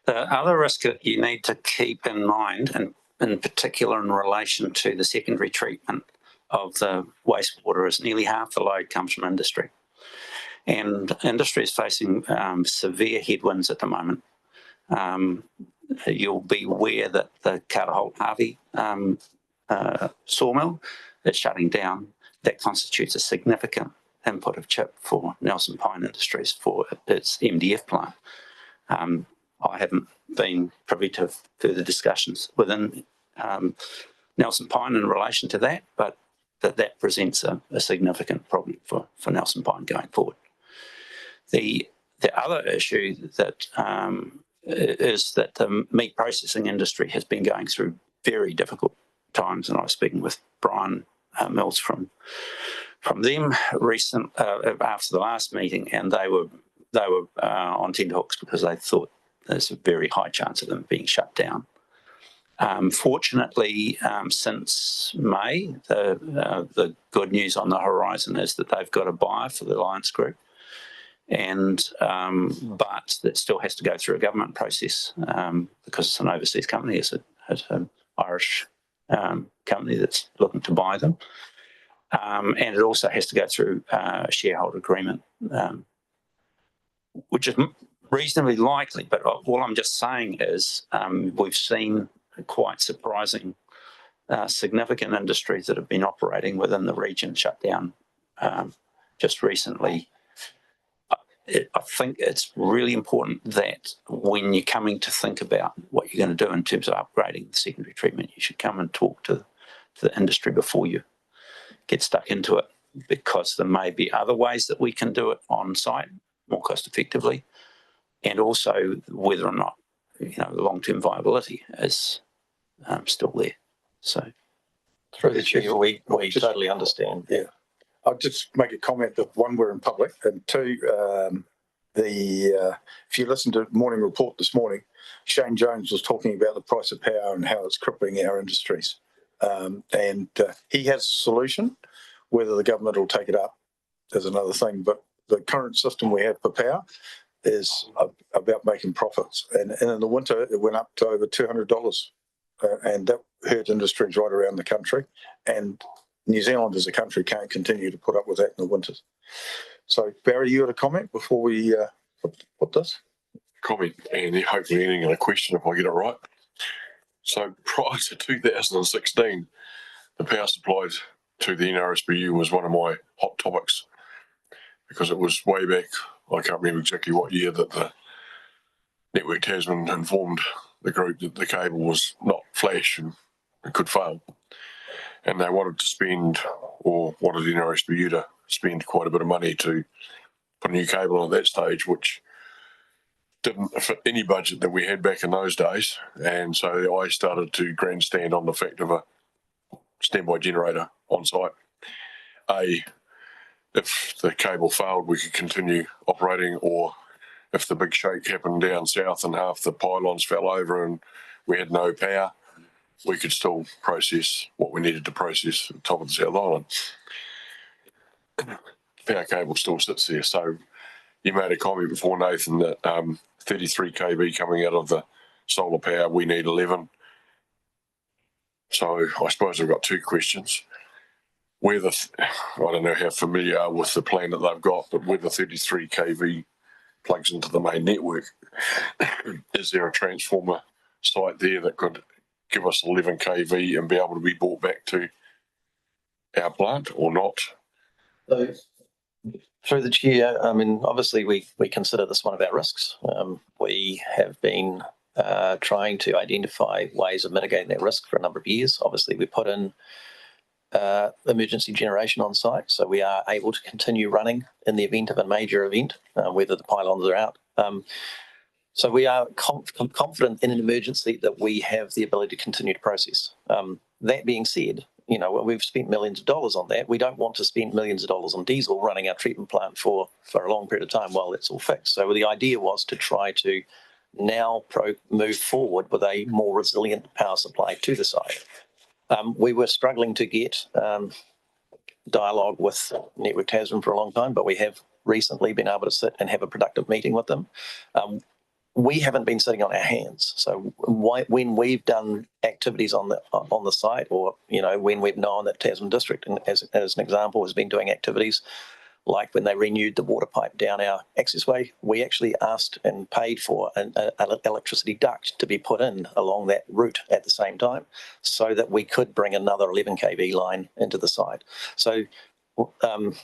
S2: The other risk that you need to keep in mind, and in particular in relation to the secondary treatment of the wastewater, is nearly half the load comes from industry. And industry is facing severe headwinds at the moment. You'll be aware that the Karaholt Harvey sawmill is shutting down. That constitutes a significant input of chip for Nelson Pine Industries for its MDF plant. I haven't been privy to further discussions within Nelson Pine in relation to that, but that presents a significant problem for Nelson Pine going forward. The other issue that is that the meat processing industry has been going through very difficult times, and I was speaking with Brian Mills from them after the last meeting, and they were on tenterhooks because they thought there's a very high chance of them being shut down. Fortunately, since May, the good news on the horizon is that they've got a buyer for the Alliance Group. But it still has to go through a government process because it's an overseas company. It's an Irish company that's looking to buy them. And it also has to go through a shareholder agreement, which is reasonably likely. But all I'm just saying is we've seen quite surprising significant industries that have been operating within the region shut down just recently. I think it's really important that when you're coming to think about what you're going to do in terms of upgrading the secondary treatment, you should come and talk to the industry before you get stuck into it, because there may be other ways that we can do it on site more cost effectively, and also whether or not the long-term viability is still there. So
S3: through the chair, we totally understand.
S1: Yeah. I'll just make a comment that one, we're in public, and two, if you listen to Morning Report this morning, Shane Jones was talking about the price of power and how it's crippling our industries. And he has a solution. Whether the government will take it up is another thing. But the current system we have for power is about making profits. And in the winter, it went up to over $200. And that hurt industries right around the country. And New Zealand as a country can't continue to put up with that in the winters. So, Barry, you had a comment before we put this?
S12: Comment and hopefully ending in a question if I get it right. So prior to 2016, the power supplies to the NRSBU was one of my hot topics because it was way back, I can't remember exactly what year, that the Network Tasman informed the group that the cable was not flash and it could fail. And they wanted to spend, or wanted the NRSBU to spend quite a bit of money to put a new cable on at that stage, which didn't fit any budget that we had back in those days. And so I started to grandstand on the fact of a standby generator on site. If the cable failed, we could continue operating, or if the big shake happened down south and half the pylons fell over and we had no power, we could still process what we needed to process at the top of the South Island. Power cable still sits there. So you made a comment before, Nathan, that 33 kV coming out of the solar power, we need 11. So I suppose I've got two questions. I don't know how familiar you are with the plan that they've got, but where the 33 kV plugs into the main network, is there a transformer site there that could give us 11 kV and be able to be brought back to our plant or not?
S3: So, through the chair, I mean, obviously we consider this one of our risks. We have been trying to identify ways of mitigating that risk for a number of years. Obviously, we put in emergency generation on site, so we are able to continue running in the event of a major event, whether the pylons are out. So we are confident in an emergency that we have the ability to continue to process. That being said, you know, we've spent millions of dollars on that. We don't want to spend millions of dollars on diesel running our treatment plant for a long period of time while it's all fixed. So the idea was to try to now move forward with a more resilient power supply to the site. We were struggling to get dialogue with Network Tasman for a long time, but we have recently been able to sit and have a productive meeting with them. We haven't been sitting on our hands. So when we've done activities on the site, or you know, when we've known that Tasman District, and as an example, has been doing activities like when they renewed the water pipe down our accessway, we actually asked and paid for an electricity duct to be put in along that route at the same time, so that we could bring another 11 kV line into the site. So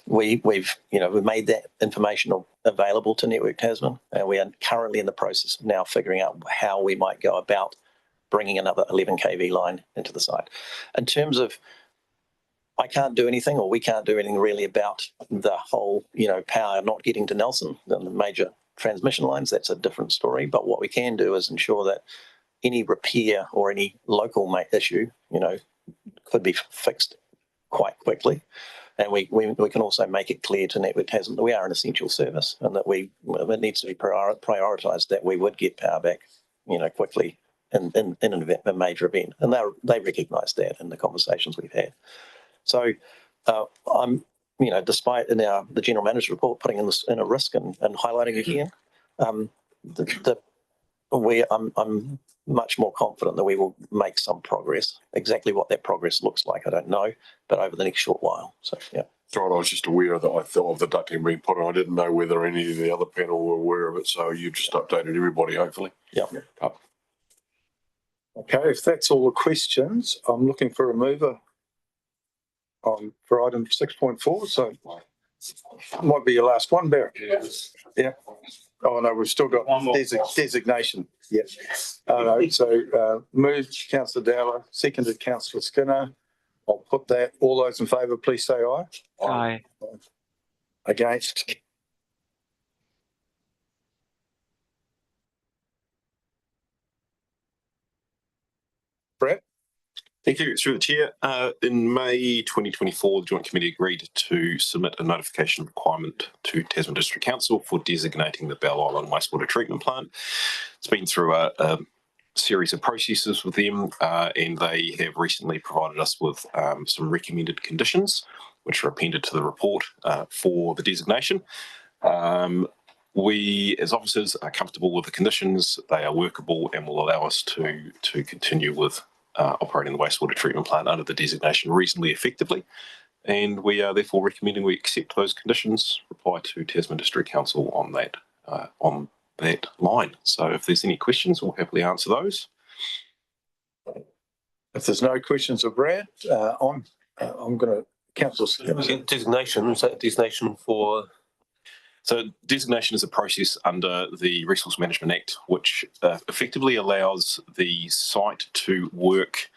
S3: we've made that information available to Network Tasman, and we are currently in the process of now figuring out how we might go about bringing another 11 kV line into the site. In terms of, I can't do anything, or we can't do anything really about the whole, you know, power not getting to Nelson, the major transmission lines. That's a different story. But what we can do is ensure that any repair or any local issue, you know, could be fixed quite quickly. And we can also make it clear to Network Tasman that we are an essential service, and that it needs to be prioritised that we would get power back, you know, quickly in a major event. And they recognise that in the conversations we've had. So I'm, you know, despite in the general manager's report putting in a risk and highlighting again, I'm much more confident that we will make some progress. Exactly what that progress looks like, I don't know, but over the next short while. So yeah.
S12: Right, I was just aware that I thought of the ducting being put on. I didn't know whether any of the other panel were aware of it, so you just updated everybody, hopefully.
S3: Yeah.
S1: Okay, if that's all the questions, I'm looking for a mover for item 6.4. So might be your last one, Barry. Yeah. Oh no, we've still got designation. Yeah. No, so moved Councillor Dowler, seconded Councillor Skinner. I'll put that. All those in favour, please say aye.
S8: Aye.
S1: Against? Brett?
S7: Thank you. Through the chair, in May 2024, the Joint Committee agreed to submit a notification requirement to Tasman District Council for designating the Bell Island Wastewater Treatment Plant. It's been through a series of processes with them, and they have recently provided us with some recommended conditions, which are appended to the report for the designation. We, as officers, are comfortable with the conditions. They are workable and will allow us to continue with operating the wastewater treatment plant under the designation reasonably effectively. And we are therefore recommending we accept those conditions, reply to Tasman District Council on that line. So if there's any questions, we'll happily answer those.
S1: If there's no questions of Brad, I'm going to Council
S11: designation. Is that designation for?
S7: So designation is a process under the Resource Management Act, which effectively allows the site to work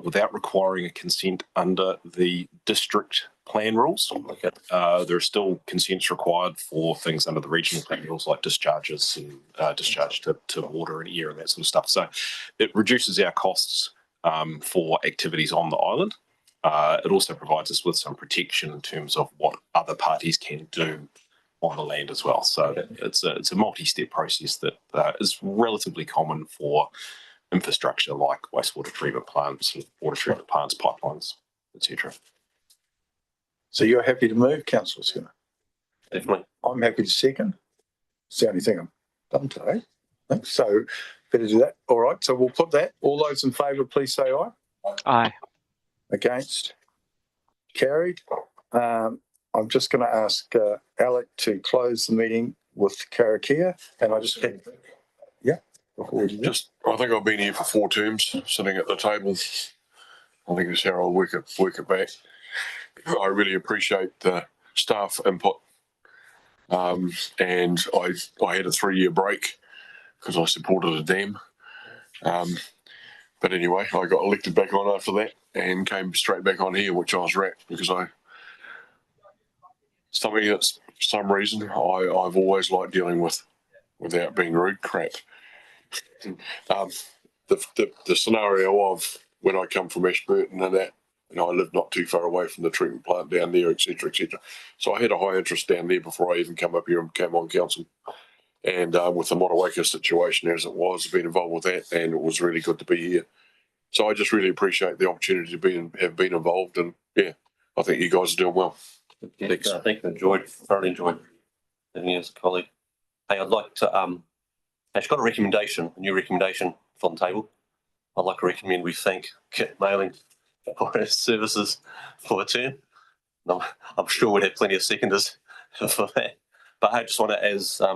S7: without requiring a consent under the district plan rules.
S11: Okay.
S7: There are still consents required for things under the regional plan rules like discharges and discharge to water and air and that sort of stuff. So it reduces our costs for activities on the island. It also provides us with some protection in terms of what other parties can do on the land as well. So it's a multi-step process that is relatively common for infrastructure like wastewater treatment plants, water treatment plants, pipelines, etc.
S1: So you're happy to move, Councillor Skinner?
S11: Definitely.
S1: I'm happy to second. It's the only thing I've done today. So better do that. All right, so we'll put that. All those in favour, please say aye.
S8: Aye.
S1: Against? Carried. I'm just going to ask Alec to close the meeting with Karakia, and I just before we do that.
S12: I think I've been here for 4 terms, sitting at the table. I think it's how I'll work it back. I really appreciate the staff input, and I had a 3-year break because I supported a dam. But anyway, I got elected back on after that and came straight back on here, which I was wrapped because something that's for some reason I've always liked dealing with without being rude. Crap. The scenario of when I come from Ashburton and that, I live not too far away from the treatment plant down there, etc., etc. So I had a high interest down there before I even come up here and came on council. And with the Motueka situation as it was, I've been involved with that, and it was really good to be here. So I just really appreciate the opportunity to have been involved, and yeah, I think you guys are doing well.
S11: Thanks. I think thoroughly enjoyed having you as a colleague. Hey, I'd like to actually got a new recommendation on the table. I'd like to recommend we thank Kit Mailing for his services for the term. I'm sure we'd have plenty of seconders for that. But I just want to, as I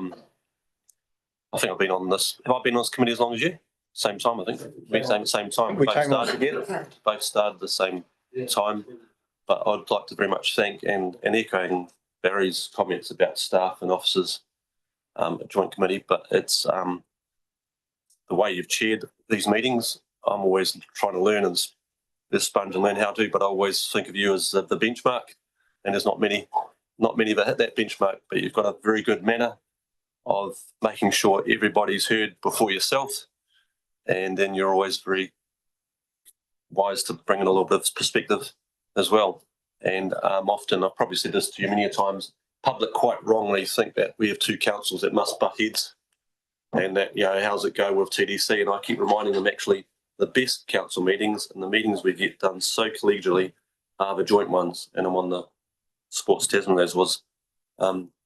S11: think I've been on this. Have I been on this committee as long as you? Same time, I think. Same time.
S1: We came on together.
S11: Both started the same time. But I'd like to very much thank and echoing Barry's comments about staff and officers at Joint Committee. But it's the way you've chaired these meetings. I'm always trying to learn and sponge and learn how to. But I always think of you as the benchmark. And there's not many that hit that benchmark. But you've got a very good manner of making sure everybody's heard before yourself, and then you're always very wise to bring in a little bit of perspective as well. And often, I've probably said this to you many times, public quite wrongly think that we have 2 councils that must butt heads, and that, how's it go with TDC? And I keep reminding them actually the best council meetings and the meetings we get done so collegially are the joint ones. And I'm on the Sports Tasman, as was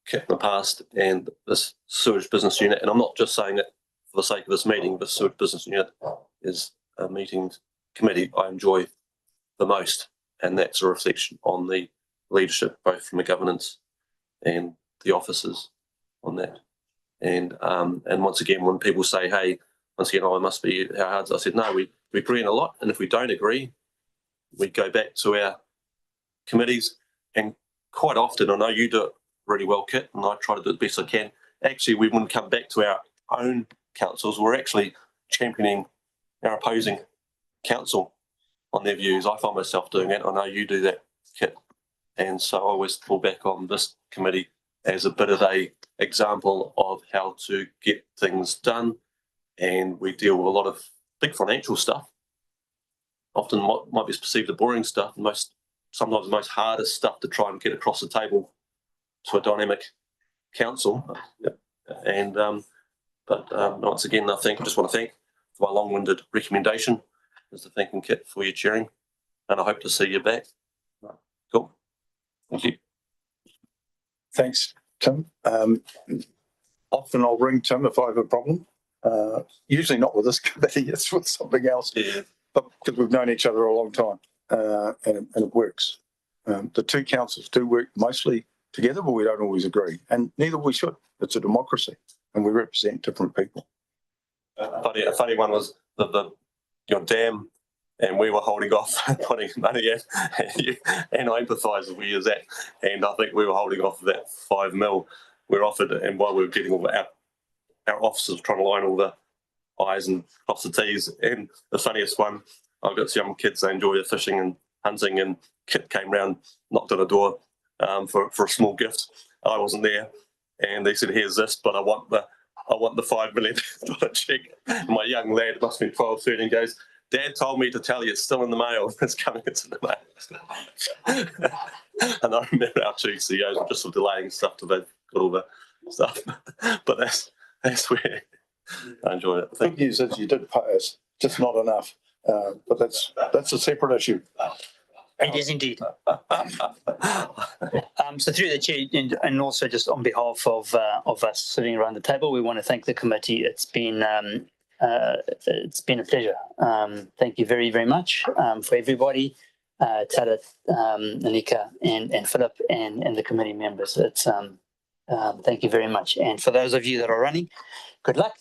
S11: Kit in the past, and this Sewerage Business Unit. And I'm not just saying it for the sake of this meeting, but Sewerage Business Unit is a meeting committee I enjoy the most. And that's a reflection on the leadership, both from the governance and the officers on that. And once again, when people say, hey, once again, it must be how hard, I said, no, we agree on a lot. And if we don't agree, we go back to our committees. And quite often, I know you do it really well, Kit, and I try to do the best I can. Actually, we wouldn't come back to our own councils. We're actually championing our opposing council on their views. I find myself doing it. I know you do that, Kit. And so I always fall back on this committee as a bit of a example of how to get things done. And we deal with a lot of big financial stuff. often what might be perceived as boring stuff, sometimes the most hardest stuff to try and get across the table to a dynamic council. And but once again, I just want to thank for my long-winded recommendation as the thanking kit for your chairing, and I hope to see you back. Cool. Thank you.
S1: Thanks, Tim. Often I'll ring Tim if I have a problem. Usually not with this committee, it's with something else.
S11: Yeah.
S1: But because we've known each other a long time, and it works. The two councils do work mostly together, but we don't always agree, and neither we should. It's a democracy, and we represent different people.
S11: A funny one was your dam, and we were holding off putting money in, and I empathise with where you're at, and I think we were holding off that $5 million we were offered, and while we were getting all our officers trying to line all the I's and cross the T's, and the funniest one, I've got some young kids that enjoy fishing and hunting, and kid came round, knocked on the door for a small gift. I wasn't there, and they said, "Here's this, but I want the $5 million check." And my young lad, must have been 12, 13, goes, "Dad told me to tell you it's still in the mail. It's coming into the mail." And I remember our two CEOs were just delaying stuff till they've got all the stuff. But that's where I enjoyed it.
S1: The good news is you did pay us, just not enough. But that's a separate issue.
S2: It is indeed. So through the chair, and also just on behalf of us sitting around the table, we want to thank the committee. It's been a pleasure. Thank you very, very much for everybody, Tara, Anika, and Philip, and the committee members. It's thank you very much. And for those of you that are running, good luck.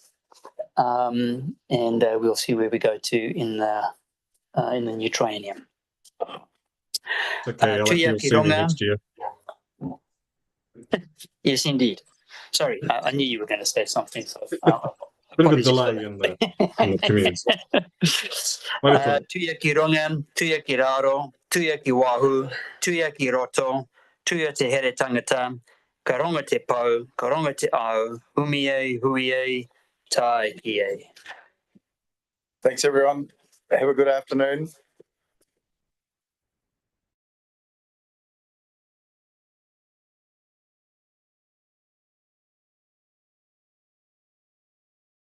S2: And we'll see where we go to in the new triennium.
S6: Okay, Alex, we'll see you next year.
S2: Yes, indeed. Sorry, I knew you were going to say something. So,
S6: Bit of a delay in the community.
S2: Tuia ki ronga, tuia ki raro, tuia ki wahu, tuia ki roto, tuia te here tangata, ka ronga te pau, ka ronga te au, hui e, tai ki e.
S1: Thanks, everyone. Have a good afternoon.